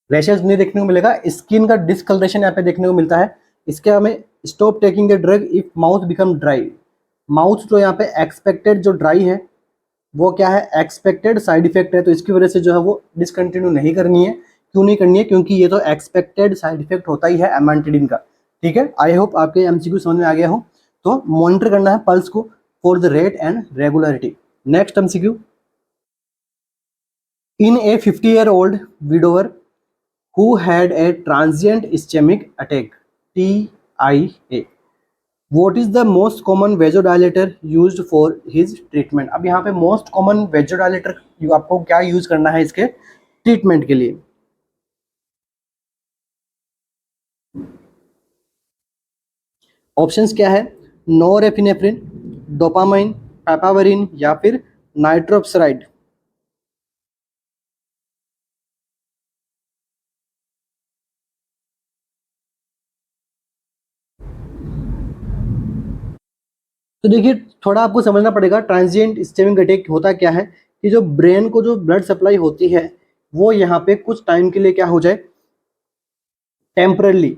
रैशेज नहीं देखने को मिलेगा, स्किन का डिसकलरेशन यहाँ पे देखने को मिलता है। इसके हमें stop taking the drug if mouth become dry, mouth तो यहाँ पे एक्सपेक्टेड जो ड्राई है वो क्या है, एक्सपेक्टेड साइड इफेक्ट है, तो इसकी वजह से जो है वो डिसकंटिन्यू नहीं करनी है। क्यों नहीं करनी है, क्योंकि ये तो एक्सपेक्टेड साइड इफेक्ट होता ही है एमांटिडिन का, ठीक है। आई होप आपके एमसीक्यू समझ में आ गया हो। तो मॉनिटर करना है पल्स को for the rate and regularity. Next MCQ, in A 50-year-old widower who had a transient ischemic attack TIA, what is the most common vasodilator used for his treatment। अब यहाँ पे मोस्ट कॉमन vasodilator आपको क्या use करना है इसके treatment के लिए, ऑप्शंस क्या है, नोरेफिनेफ्रिन, डोपामाइन, पैपावरिन या फिर नाइट्रोप्सराइड। तो देखिए, थोड़ा आपको समझना पड़ेगा, ट्रांजिएंट इस्चेमिक अटैक होता क्या है कि जो ब्रेन को जो ब्लड सप्लाई होती है वो यहाँ पे कुछ टाइम के लिए क्या हो जाए, टेम्परली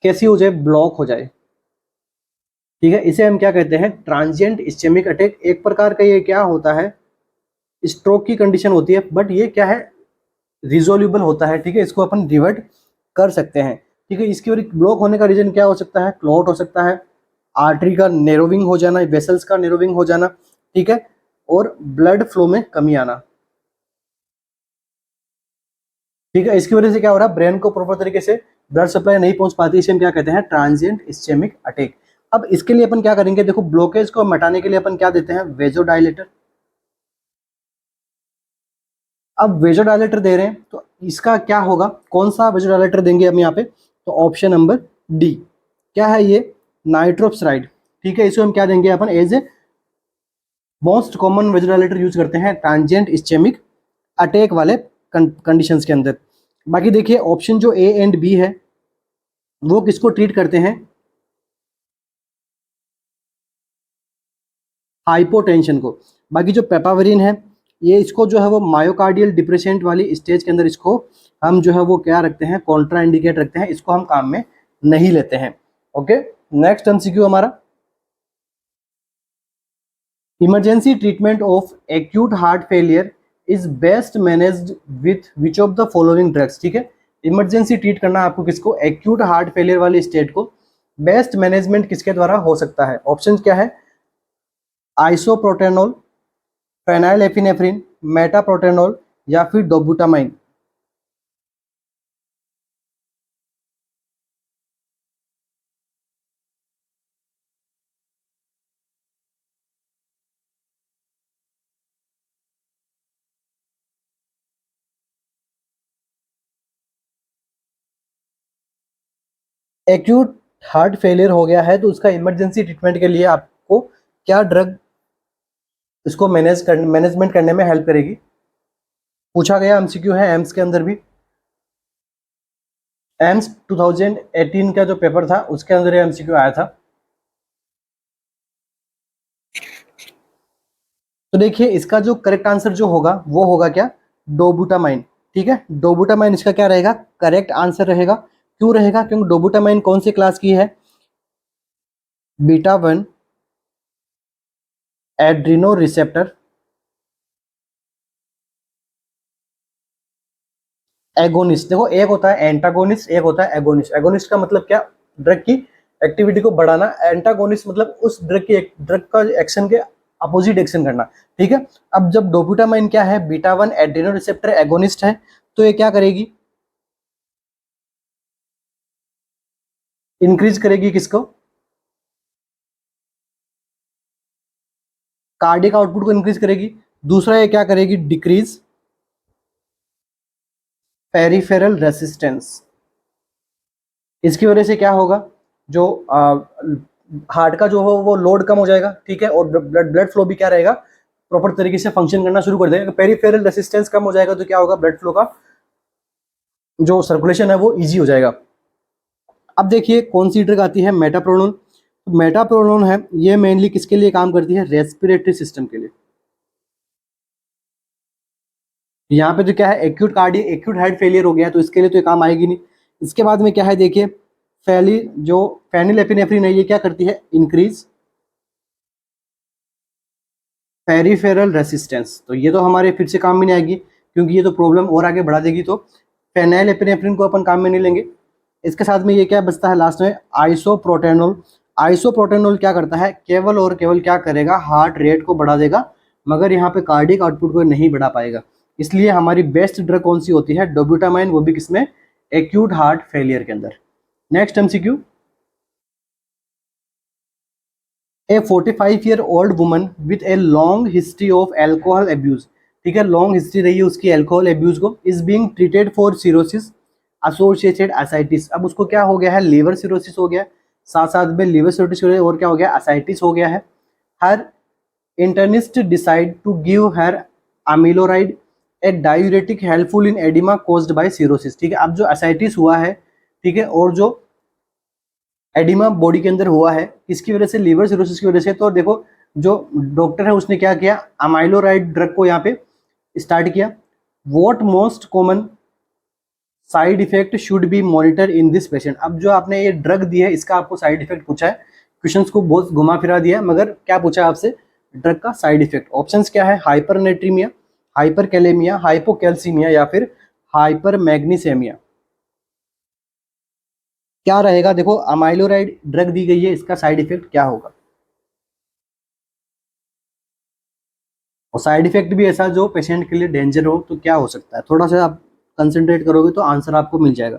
कैसी हो जाए, ब्लॉक हो जाए, ठीक है। इसे हम क्या कहते हैं, ट्रांजिएंट इस्चेमिक अटैक। एक प्रकार का ये क्या होता है, स्ट्रोक की कंडीशन होती है, बट ये क्या है, रिजोल्यूबल होता है, ठीक है, इसको अपन रिवर्ट कर सकते हैं, ठीक है। इसकी ब्लॉक होने का रीजन क्या हो सकता है, क्लॉट हो सकता है, आर्टरी का नेरोविंग हो जाना, वेसल्स का नेरोविंग हो जाना, ठीक है, और ब्लड फ्लो में कमी आना, ठीक है। इसकी वजह से क्या हो रहा है, ब्रेन को प्रॉपर तरीके से ब्लड सप्लाई नहीं पहुंच पाती, इसे हम क्या कहते हैं, ट्रांजिएंट इस्चेमिक अटैक। अब इसके लिए अपन क्या करेंगे, देखो ब्लॉकेज को मिटाने के लिए अपन क्या देते हैं, वेजोडाइलेटर। अब वेजोडाइलेटर दे रहे हैं तो इसका क्या होगा, कौन सा वेजोडाइलेटर देंगे हम यहाँ पे, तो ऑप्शन नंबर डी, क्या है ये, नाइट्रोप्सराइड, ठीक है। इसको हम क्या देंगे अपन, as a most common vasodilator use करते हैं ट्रांजिएंट इस्चेमिक अटैक वाले कंडीशंस के अंदर। बाकी देखिए, ऑप्शन जो ए एंड बी है वो किसको ट्रीट करते हैं, हाइपोटेंशन को। बाकी जो पेपावरिन है ये इसको जो है वो मायोकार्डियल डिप्रेसेंट वाली स्टेज के अंदर इसको हम जो है वो क्या रखते हैं, कॉन्ट्रा इंडिकेट रखते हैं, इसको हम काम में नहीं लेते हैं। ओके, नेक्स्ट एमसीक्यू हमारा, emergency treatment of acute heart failure is best managed with which of the following drugs, ठीक है। इमरजेंसी ट्रीट करना है आपको किसको, एक्यूट हार्ट फेलियर वाली स्टेट को, बेस्ट मैनेजमेंट किसके द्वारा हो सकता है, ऑप्शन क्या है, आइसोप्रोटेनॉल, फेनाइल एफिनेफ्रिन, मेटाप्रोटेनॉल या फिर डोबुटामाइन। एक्यूट हार्ट फेलियर हो गया है तो उसका इमरजेंसी ट्रीटमेंट के लिए आपको क्या ड्रग इसको मैनेजमेंट करने में हेल्प करेगी, पूछा गया एमसीक्यू है एम्स के अंदर भी। एम्स 2018 का जो पेपर था उसके अंदर एमसीक्यू आया था। तो देखिए, इसका जो करेक्ट आंसर जो होगा वो होगा क्या, डोबुटामाइन, ठीक है। डोबुटामाइन इसका क्या रहेगा, करेक्ट आंसर रहेगा। क्यों रहेगा, क्योंकि डोबुटामाइन कौन से क्लास की है, बीटा 1 एड्रीनो रिसेप्टर एगोनिस्ट। देखो एक होता है एंटागोनिस्ट, एक होता है एगोनिस्ट। एगोनिस्ट का मतलब क्या, ड्रग की एक्टिविटी को बढ़ाना। एंटागोनिस्ट मतलब उस ड्रग का एक्शन के अपोजिट एक्शन करना। ठीक है, अब जब डोबुटामाइन क्या है, बीटा 1 एड्रेनो रिसेप्टर एगोनिस्ट है, तो ये क्या करेगी, इंक्रीज करेगी किसको, कार्डियक आउटपुट को इंक्रीज करेगी। दूसरा ये क्या करेगी, डिक्रीज पेरिफेरल रेसिस्टेंस। इसकी वजह से क्या होगा, जो हार्ट का जो हो वो लोड कम हो जाएगा। ठीक है, और ब्लड फ्लो भी क्या रहेगा, प्रॉपर तरीके से फंक्शन करना शुरू कर देगा। पेरिफेरल रेसिस्टेंस कम हो जाएगा तो क्या होगा, ब्लड फ्लो का जो सर्कुलेशन है वो इजी हो जाएगा। अब देखिए कौन सी ड्रग आती है, मेटाप्रोलोन। मेटाप्रोलोन है, ये मेनली किसके लिए काम करती है, रेस्पिरेटरी सिस्टम के लिए। यहाँ पे तो क्या है, एक्यूट हार्ट फेलियर हो गया तो इसके लिए तो ये काम आएगी नहीं। इसके बाद में क्या है, देखिए जो फेनिलेपिनेफ्रिन है, ये क्या करती है, इंक्रीज पेरिफेरल रेसिस्टेंस। तो ये तो हमारे फिर से काम में नहीं आएगी, क्योंकि ये तो प्रॉब्लम और आगे बढ़ा देगी। तो फेनिलेपिनेफ्रिन को अपन काम में नहीं लेंगे। इसके साथ में ये क्या बचता है लास्ट में, आइसोप्रोटेनोल। आइसोप्रोटेनोल क्या करता है, केवल और केवल क्या करेगा, हार्ट रेट को बढ़ा देगा, मगर यहाँ पे कार्डियक आउटपुट को नहीं बढ़ा पाएगा। इसलिए हमारी बेस्ट ड्रग कौन सी होती है, डोब्यूटामाइन, वो भी किसमें, एक्यूट हार्ट फेलियर के अंदर। Next MCQ, A 45-year old woman with a long history of alcohol abuse। ठीक है, लॉन्ग हिस्ट्री रही है उसकी एल्कोहल एब्यूज को, is being treated for cirrhosis associated ascites. अब उसको क्या हो गया है, लिवर सिरोसिस हो गया, साथ साथ में लिवर सिरोसिस हो गया, और क्या हो गया, एसाइटिस हो गया है। Her internist decide to give her amiloride, a diuretic helpful in oedema caused by cirrhosis. ठीक है, अब जो एसाइटिस हुआ है, ठीक है, और जो एडिमा बॉडी के अंदर हुआ है, किसकी वजह से, लिवर सिरोसिस की वजह से। तो देखो जो डॉक्टर है उसने क्या किया, अमाइलोराइड ड्रग को यहाँ पे स्टार्ट किया। What most common side effect should be monitor in this patient. अब जो आपने ये ड्रग दी है इसका आपको साइड इफेक्ट पूछा है, क्वेश्चंस को बहुत घुमा फिरा दिया है, मगर क्या पूछा है आपसे, ड्रग का साइड इफेक्ट। ऑप्शंस क्या है, हाइपरनेट्रीमिया, हाइपरकैलेमिया, हाइपोकैल्सीमिया या फिर हाइपर मैग्नीसेमिया। क्या रहेगा, देखो अमाइलोराइड ड्रग दी गई है, इसका साइड इफेक्ट क्या होगा, और साइड इफेक्ट भी ऐसा जो पेशेंट के लिए डेंजर हो तो क्या हो सकता है, थोड़ा सा आप कंसंट्रेट करोगे तो आंसर आपको मिल जाएगा।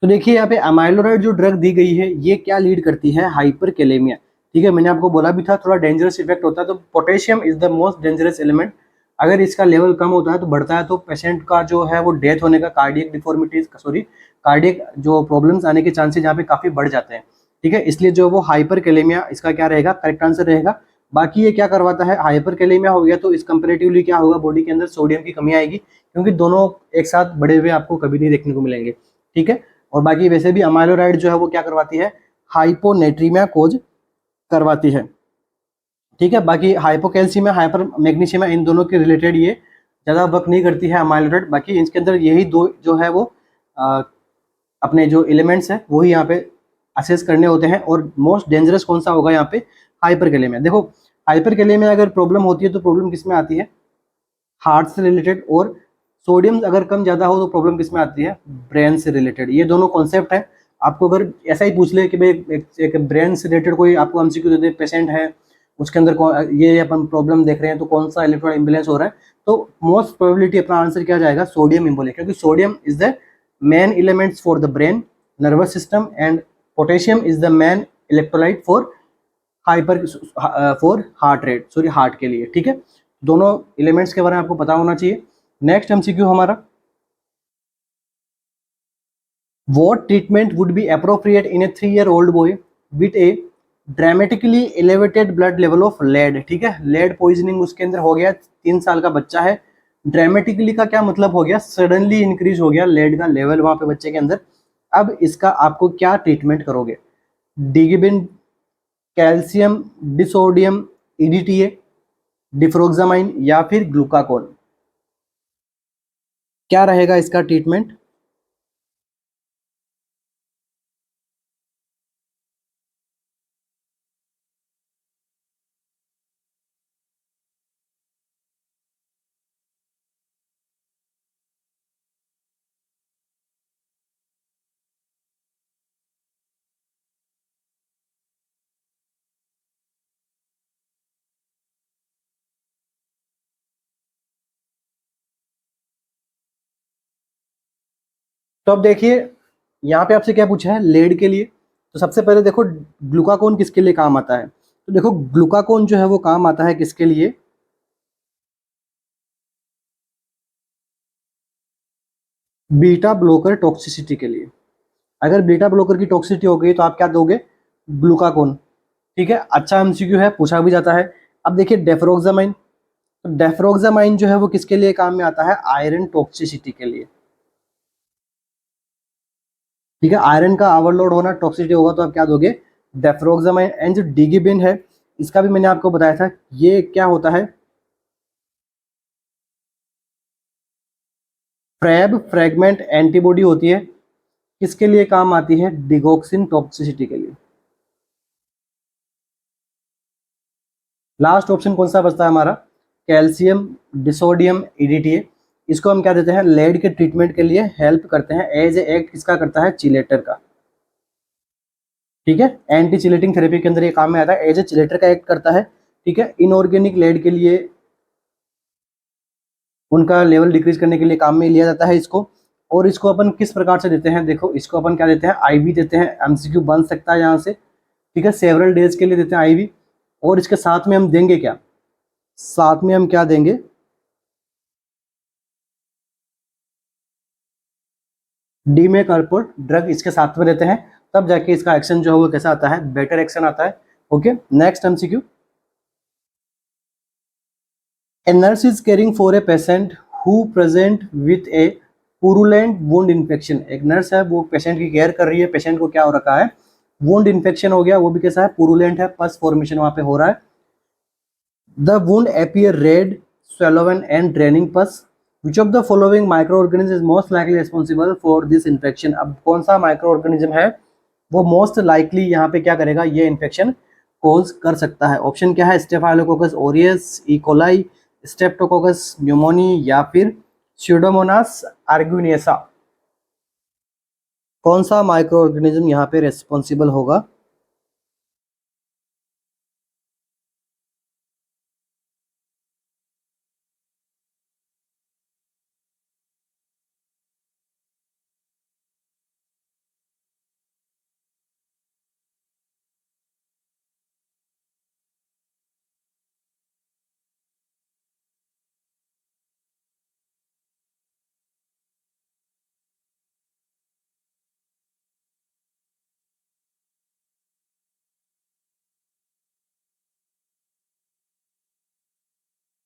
तो देखिए यहाँ पे अमाइलोराइड जो ड्रग दी गई है ये क्या लीड करती है, हाइपर कैलेमिया। ठीक है, मैंने आपको बोला भी था थोड़ा डेंजरस इफेक्ट होता है। तो potassium is the most dangerous element. अगर इसका लेवल कम होता है तो बढ़ता है, तो पेशेंट का जो है वो डेथ होने का, कार्डियक डिफॉर्मिटीज सॉरी कार्डियक जो प्रॉब्लम्स आने के चांसेस यहाँ पे काफी बढ़ जाते हैं। ठीक है, इसलिए जो वो हाइपर कैलेमिया इसका क्या रहेगा, करेक्ट आंसर रहेगा। बाकी ये क्या करवाता है, हाइपर कैलेमिया हो गया तो इस कंपेरेटिवली क्या होगा, बॉडी के अंदर सोडियम की कमी आएगी, क्योंकि दोनों एक साथ बढ़े हुए आपको कभी नहीं देखने को मिलेंगे। ठीक है, और बाकी वैसे भी अमाइलोराइड जो है वो क्या करवाती है, हाइपोनेट्रीमिया कोज करवाती है। ठीक है, बाकी हाइपोकैल्सीमिया, हाइपर मैग्नीशियमिया, इन दोनों के रिलेटेड ये ज़्यादा वर्क नहीं करती है अमाइलोराइड। बाकी इसके अंदर यही दो जो है वो अपने जो एलिमेंट्स हैं वही यहाँ पे असेस करने होते हैं। और मोस्ट डेंजरस कौन सा होगा यहाँ पे, हाइपरकैलेमिया। देखो हाइपरकैलेमिया अगर प्रॉब्लम होती है तो प्रॉब्लम किस में आती है, हार्ट से रिलेटेड, और सोडियम अगर कम ज़्यादा हो तो प्रॉब्लम किस में आती है, ब्रेन से रिलेटेड। ये दोनों कॉन्सेप्ट है। आपको अगर ऐसा ही पूछ ले कि भाई एक ब्रेन से रिलेटेड कोई आपको एमसीक्यू दे दे, पेशेंट है उसके अंदर ये अपन प्रॉब्लम देख रहे हैं तो कौन सा इलेक्ट्रॉन इम्बेलेंस हो रहा है, तो मोस्ट प्रोबेबिलिटी अपना आंसर क्या जाएगा, सोडियम इम्बोलिक, क्योंकि sodium is the main elements for the brain nervous system and potassium is the main electrolyte for heart rate heart के लिए। ठीक है, दोनों एलिमेंट्स के बारे में आपको पता होना चाहिए। नेक्स्ट एमसीक्यू हमारा, what treatment would be appropriate in a 3-year-old boy with a dramatically elevated blood level of lead। ठीक है, lead पॉइजनिंग उसके अंदर हो गया, 3 साल का बच्चा है, ड्रामेटिकली का क्या मतलब हो गया, सडनली इंक्रीज हो गया लेड का लेवल वहां पे बच्चे के अंदर। अब इसका आपको क्या ट्रीटमेंट करोगे, डिगिबिन, कैल्शियम डिसोडियम ईडीटीए, डिफ्रोक्सामाइन या फिर ग्लूकाकोन, क्या रहेगा इसका ट्रीटमेंट? तो अब देखिए यहाँ पे आपसे क्या पूछा है, लेड के लिए। तो सबसे पहले देखो ग्लूकाकोन किसके लिए काम आता है, तो देखो ग्लूकाकोन जो है वो काम आता है किसके लिए, बीटा ब्लोकर टॉक्सिसिटी के लिए। अगर बीटा ब्लोकर की टॉक्सिसिटी हो गई तो आप क्या दोगे, ग्लूकाकोन। ठीक है, अच्छा एमसीक्यू है, पूछा भी जाता है। अब देखिए डेफ्रोक्सामाइन, तो डेफ्रोक्सामाइन जो है वो किसके लिए काम में आता है, आयरन टॉक्सिसिटी के लिए। ठीक है, आयरन का ओवरलोड होना, टॉक्सिसिटी होगा तो आप क्या दोगे, डेफ्रोक्सामाइन। एंड जो डिगिबिन है, इसका भी मैंने आपको बताया था, ये क्या होता है, फ्रैब फ्रैगमेंट एंटीबॉडी होती है, किसके लिए काम आती है, डिगोक्सिन टॉक्सिसिटी के लिए। लास्ट ऑप्शन कौन सा बचता है हमारा, कैल्शियम डिसोडियम ईडीटीए। इसको हम क्या देते हैं, लेड के ट्रीटमेंट के लिए हेल्प करते हैं, एज ए एक्ट किसका करता है, चिलेटर का। ठीक है, एंटी चिलेटिंग थेरेपी के अंदर ये काम में आता है, एज ए चिलेटर का एक्ट करता है। ठीक है, इनऑर्गेनिक लेड के लिए उनका लेवल डिक्रीज करने के लिए काम में लिया जाता है इसको। और इसको अपन किस प्रकार से देते हैं, देखो इसको अपन क्या देते हैं, आईवी देते हैं, एमसीक्यू बन सकता है यहाँ से। ठीक है, सेवरल डेज के लिए देते हैं आईवी। और इसके साथ में हम देंगे क्या, साथ में हम क्या देंगे, डीमेकार्पोट ड्रग इसके साथ में देते हैं, तब जाके इसका एक्शन जो है वो कैसा आता है, बेटर एक्शन आता है। Okay, next MCQ, a nurse is caring for a patient who present with a purulent wound infection। एक नर्स है वो पेशेंट की केयर कर रही है, पेशेंट को क्या हो रखा है, वुंड इन्फेक्शन हो गया, वो भी कैसा है, पुरुलेंट है, पस फॉर्मेशन वहां पे हो रहा है। The wound appear red, swollen and draining pus. Which of the following microorganism is most likely responsible for this infection? अब कौन सा माइक्रो ऑर्गेनिज्म है वो मोस्ट लाइकली यहाँ पे क्या करेगा, ये इन्फेक्शन कोज कर सकता है। ऑप्शन क्या है, staphylococcus Orius, E coli, Streptococcus pneumoniae या फिर स्यूडोमोनास आर्गुनियसा। कौन सा माइक्रो ऑर्गेनिज्म यहाँ पे रेस्पॉन्सिबल होगा?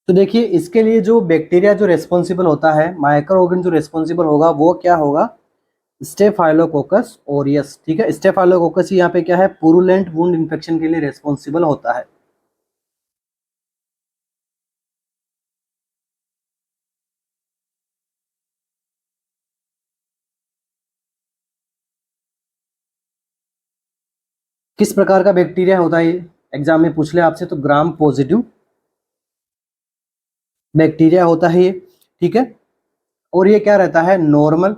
तो देखिए इसके लिए जो बैक्टीरिया जो रेस्पॉन्सिबल होता है, माइक्रो ऑर्गन जो रेस्पॉन्सिबल होगा वो क्या होगा, स्टेफाइलोकोकस ओरियस। ठीक है, स्टेफाइलोकोकस ही यहाँ पे क्या है, पुरुलेंट वुंड इन्फेक्शन के लिए रेस्पॉन्सिबल होता है। किस प्रकार का बैक्टीरिया होता है ये, एग्जाम में पूछ ले आपसे, तो ग्राम पॉजिटिव बैक्टीरिया होता है ये। ठीक है, और ये क्या रहता है, नॉर्मल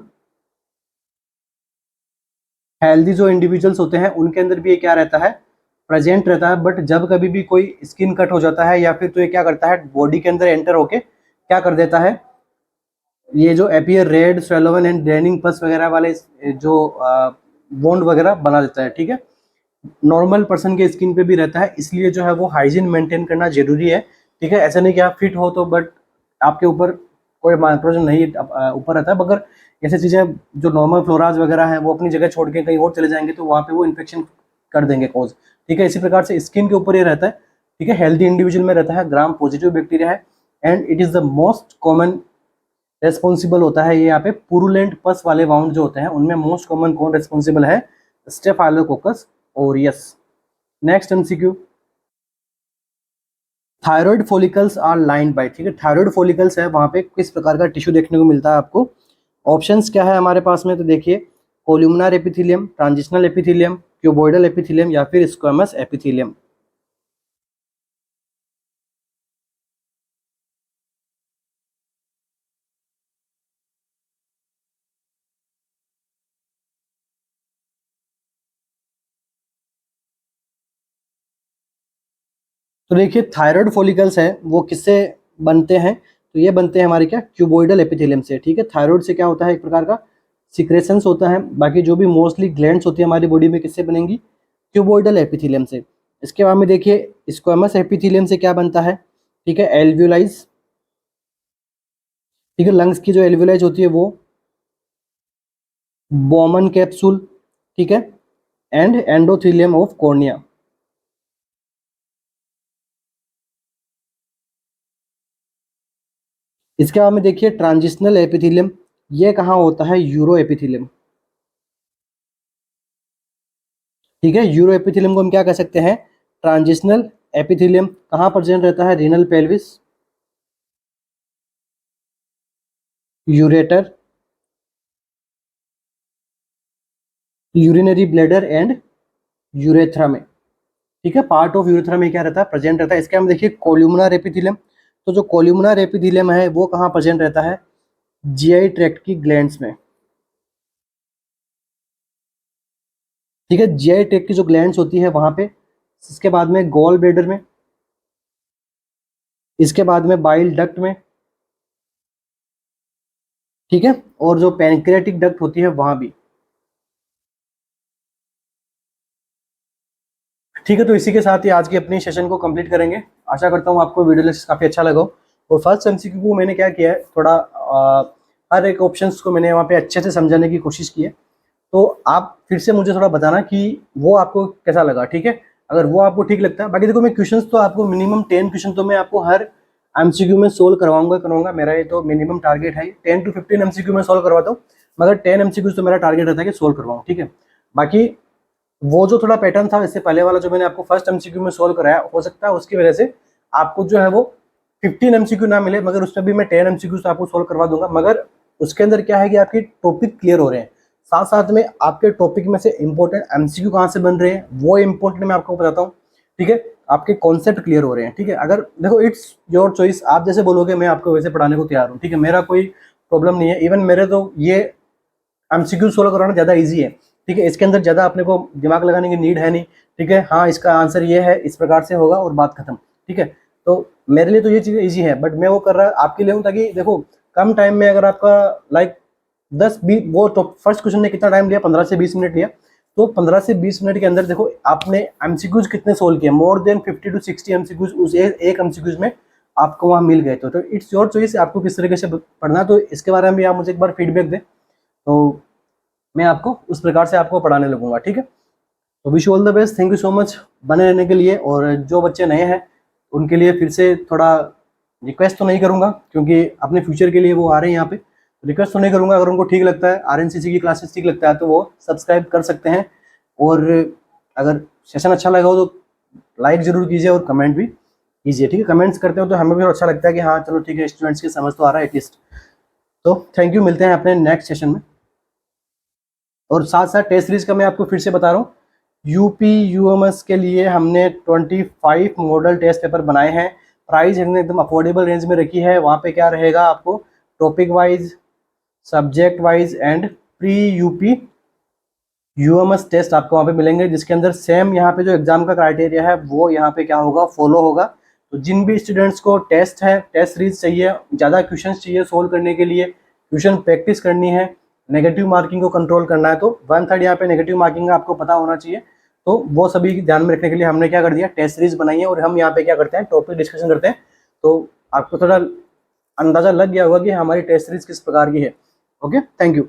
हेल्दी जो इंडिविजुअल्स होते हैं उनके अंदर भी ये क्या रहता है, प्रेजेंट रहता है। बट जब कभी भी कोई स्किन कट हो जाता है या फिर तो ये क्या करता है, बॉडी के अंदर एंटर होके क्या कर देता है, ये जो एपियर रेड स्वेलोवन एंड ड्रेनिंग पस वगैरह वाले जो वोंड वगैरह बना देता है। ठीक है, नॉर्मल पर्सन के स्किन पे भी रहता है, इसलिए जो है वो हाइजीन मेंटेन करना जरूरी है। ठीक है, ऐसा नहीं कि आप फिट हो तो बट आपके ऊपर कोई माइक्रोजन नहीं ऊपर रहता है, मगर ऐसी चीज़ें जो नॉर्मल फ्लोराज वगैरह हैं वो अपनी जगह छोड़ के कहीं और चले जाएंगे तो वहाँ पे वो इन्फेक्शन कर देंगे कॉज। ठीक है, इसी प्रकार से स्किन के ऊपर ये रहता है। ठीक है, हेल्दी इंडिविजुअल में रहता है, ग्राम पॉजिटिव बैक्टीरिया है। And it is the most common responsible होता है ये यहाँ पे पुरुलेंट पस वाले वाउंड जो होते हैं उनमें मोस्ट कॉमन कौन रेस्पॉन्सिबल है, staphylococcus aureus. Next MCQ, thyroid follicles are lined by, ठीक है, थायराइड फॉलिकल्स है वहाँ पे किस प्रकार का टिश्यू देखने को मिलता है आपको। ऑप्शंस क्या है हमारे पास में, तो देखिए columnar epithelium, transitional epithelium, cuboidal epithelium या फिर स्क्वेमस एपिथेलियम। तो देखिए थायराइड फॉलिकल्स है वो किससे बनते हैं, तो ये बनते हैं हमारे क्या क्यूबॉइडल एपिथेलियम से, ठीक है। थायराइड से क्या होता है, एक प्रकार का सिक्रेशंस होता है। बाकी जो भी मोस्टली ग्लैंड्स होती है हमारी बॉडी में किससे बनेंगी, क्यूबॉइडल एपिथेलियम से। इसके बाद में देखिए स्क्वेमस एपिथेलियम से क्या बनता है, ठीक है, एल्वियोलाइज, ठीक है, लंग्स की जो एल्वियोलाइज होती है वो, बोमन कैप्सूल, ठीक है, एंड एंडोथेलियम ऑफ कॉर्निया। इसके बाद में देखिए ट्रांजिशनल एपिथेलियम, ये कहाँ होता है, यूरो एपिथेलियम, ठीक है। यूरो एपिथेलियम को हम क्या कह सकते हैं, ट्रांजिशनल एपिथेलियम। कहाँ प्रेजेंट रहता है, renal pelvis, ureter, urinary bladder and urethra में, ठीक है, पार्ट ऑफ यूरेथ्रा में क्या रहता है, प्रेजेंट रहता है। इसके हम देखिए कोल्यूमिनर एपिथेलियम, तो जो कोल्यूमिनर एपिथेलियम है वो कहाँ प्रेजेंट रहता है, जीआई ट्रैक्ट की ग्लैंड्स में, ठीक है, जीआई ट्रैक्ट की जो ग्लैंड्स होती है वहां पे। इसके बाद में गॉल ब्लैडर में, इसके बाद में बाइल डक्ट में, ठीक है, और जो पैनक्रियाटिक डक्ट होती है वहां भी, ठीक है। तो इसी के साथ ही आज की अपनी सेशन को कंप्लीट करेंगे। आशा करता हूँ आपको वीडियो लेक्चर काफ़ी अच्छा लगा। और फर्स्ट एमसीक्यू को मैंने क्या किया है, थोड़ा हर एक ऑप्शंस को मैंने वहाँ पे अच्छे से समझाने की कोशिश की है। तो आप फिर से मुझे थोड़ा बताना कि वो आपको कैसा लगा, ठीक है। अगर वो आपको ठीक लगता है, बाकी देखो मैं क्वेश्चंस तो आपको मिनिमम 10 क्वेश्चन तो मैं आपको हर एमसीक्यू में सोल्व करवाऊंगा। मेरा ये तो मिनिमम टारगेट है, 10 to 15 एमसीक्यू में सोल्व करवाता हूँ, मगर 10 एमसीक्यू तो मेरा टारगेट रहता है कि सोल्व करवाऊँ, ठीक है। बाकी वो जो थोड़ा पैटर्न था इससे पहले वाला जो मैंने आपको फर्स्ट एमसीक्यू में सोल्व कराया, हो सकता है उसकी वजह से आपको जो है वो 15 एमसीक्यू ना मिले, मगर उसमें भी मैं 10 एमसीक्यू तो आपको सोल्व करवा दूंगा। मगर उसके अंदर क्या है कि आपके टॉपिक क्लियर हो रहे हैं, साथ साथ में आपके टॉपिक में से इंपॉर्टेंट एमसीक्यू कहाँ से बन रहे हैं वो इंपॉर्टेंट मैं आपको बताता हूँ, ठीक है। आपके कॉन्सेप्ट क्लियर हो रहे हैं, ठीक है। अगर देखो इट्स योर चॉइस, आप जैसे बोलोगे मैं आपको वैसे पढ़ाने को तैयार हूँ, ठीक है, मेरा कोई प्रॉब्लम नहीं है। इवन मेरे तो ये एमसीक्यू सोल्व कराना ज़्यादा ईजी है, ठीक है, इसके अंदर ज़्यादा अपने को दिमाग लगाने की नीड है नहीं, ठीक है। हाँ इसका आंसर ये है, इस प्रकार से होगा और बात खत्म, ठीक है। तो मेरे लिए तो ये चीज़ ईजी है, बट मैं वो कर रहा आपके लिए हूँ ताकि देखो कम टाइम में अगर आपका लाइक 10-20 वो तो फर्स्ट क्वेश्चन ने कितना टाइम लिया, 15 से 20 मिनट लिया, तो 15 से 20 मिनट के अंदर देखो आपने एमसीक्यूज कितने सोल्व किए, मोर देन 50 to 60 एमसीक्यूज उस एक एमसीक्यूज में आपको वहाँ मिल गए। तो इट्स योर चॉइस आपको किस तरीके से पढ़ना, तो इसके बारे में भी आप मुझे एक बार फीडबैक दें, तो मैं आपको उस प्रकार से आपको पढ़ाने लगूंगा, ठीक है। तो wish all the best, thank you so much बने रहने के लिए। और जो बच्चे नए हैं उनके लिए फिर से थोड़ा रिक्वेस्ट तो नहीं करूंगा, क्योंकि अपने फ्यूचर के लिए वो आ रहे हैं यहाँ पे, रिक्वेस्ट तो नहीं करूंगा। अगर उनको ठीक लगता है, आरएनसीसी की क्लासेस ठीक लगता है, तो वो सब्सक्राइब कर सकते हैं। और अगर सेशन अच्छा लगा हो तो लाइक जरूर कीजिए और कमेंट भी कीजिए, ठीक है। कमेंट्स करते हो तो हमें भी अच्छा लगता है कि हाँ चलो ठीक है, स्टूडेंट्स की समझ तो आ रहा है एटलीस्ट। तो थैंक यू, मिलते हैं अपने नेक्स्ट सेशन में। और साथ साथ टेस्ट सीरीज का मैं आपको फिर से बता रहा हूँ, यूपी यूएमएस के लिए हमने 25 मॉडल टेस्ट पेपर बनाए हैं। प्राइस हमने एकदम अफोर्डेबल रेंज में रखी है। वहाँ पे क्या रहेगा, आपको topic wise, subject wise and pre UP UMS test आपको वहाँ पे मिलेंगे, जिसके अंदर सेम यहाँ पे जो एग्जाम का क्राइटेरिया है वो यहाँ पे क्या होगा, फॉलो होगा। तो जिन भी स्टूडेंट्स को टेस्ट है, टेस्ट सीरीज चाहिए, ज़्यादा क्वेश्चन चाहिए सोल्व करने के लिए, क्वेश्चन प्रैक्टिस करनी है, नेगेटिव मार्किंग को कंट्रोल करना है, तो 1/3 यहाँ पे नेगेटिव मार्किंग का आपको पता होना चाहिए। तो वो सभी ध्यान में रखने के लिए हमने क्या कर दिया, टेस्ट सीरीज बनाई है। और हम यहाँ पे क्या करते हैं, टॉपिक डिस्कशन करते हैं। तो आपको थोड़ा अंदाजा लग गया होगा कि हमारी टेस्ट सीरीज किस प्रकार की है। Okay, thank you.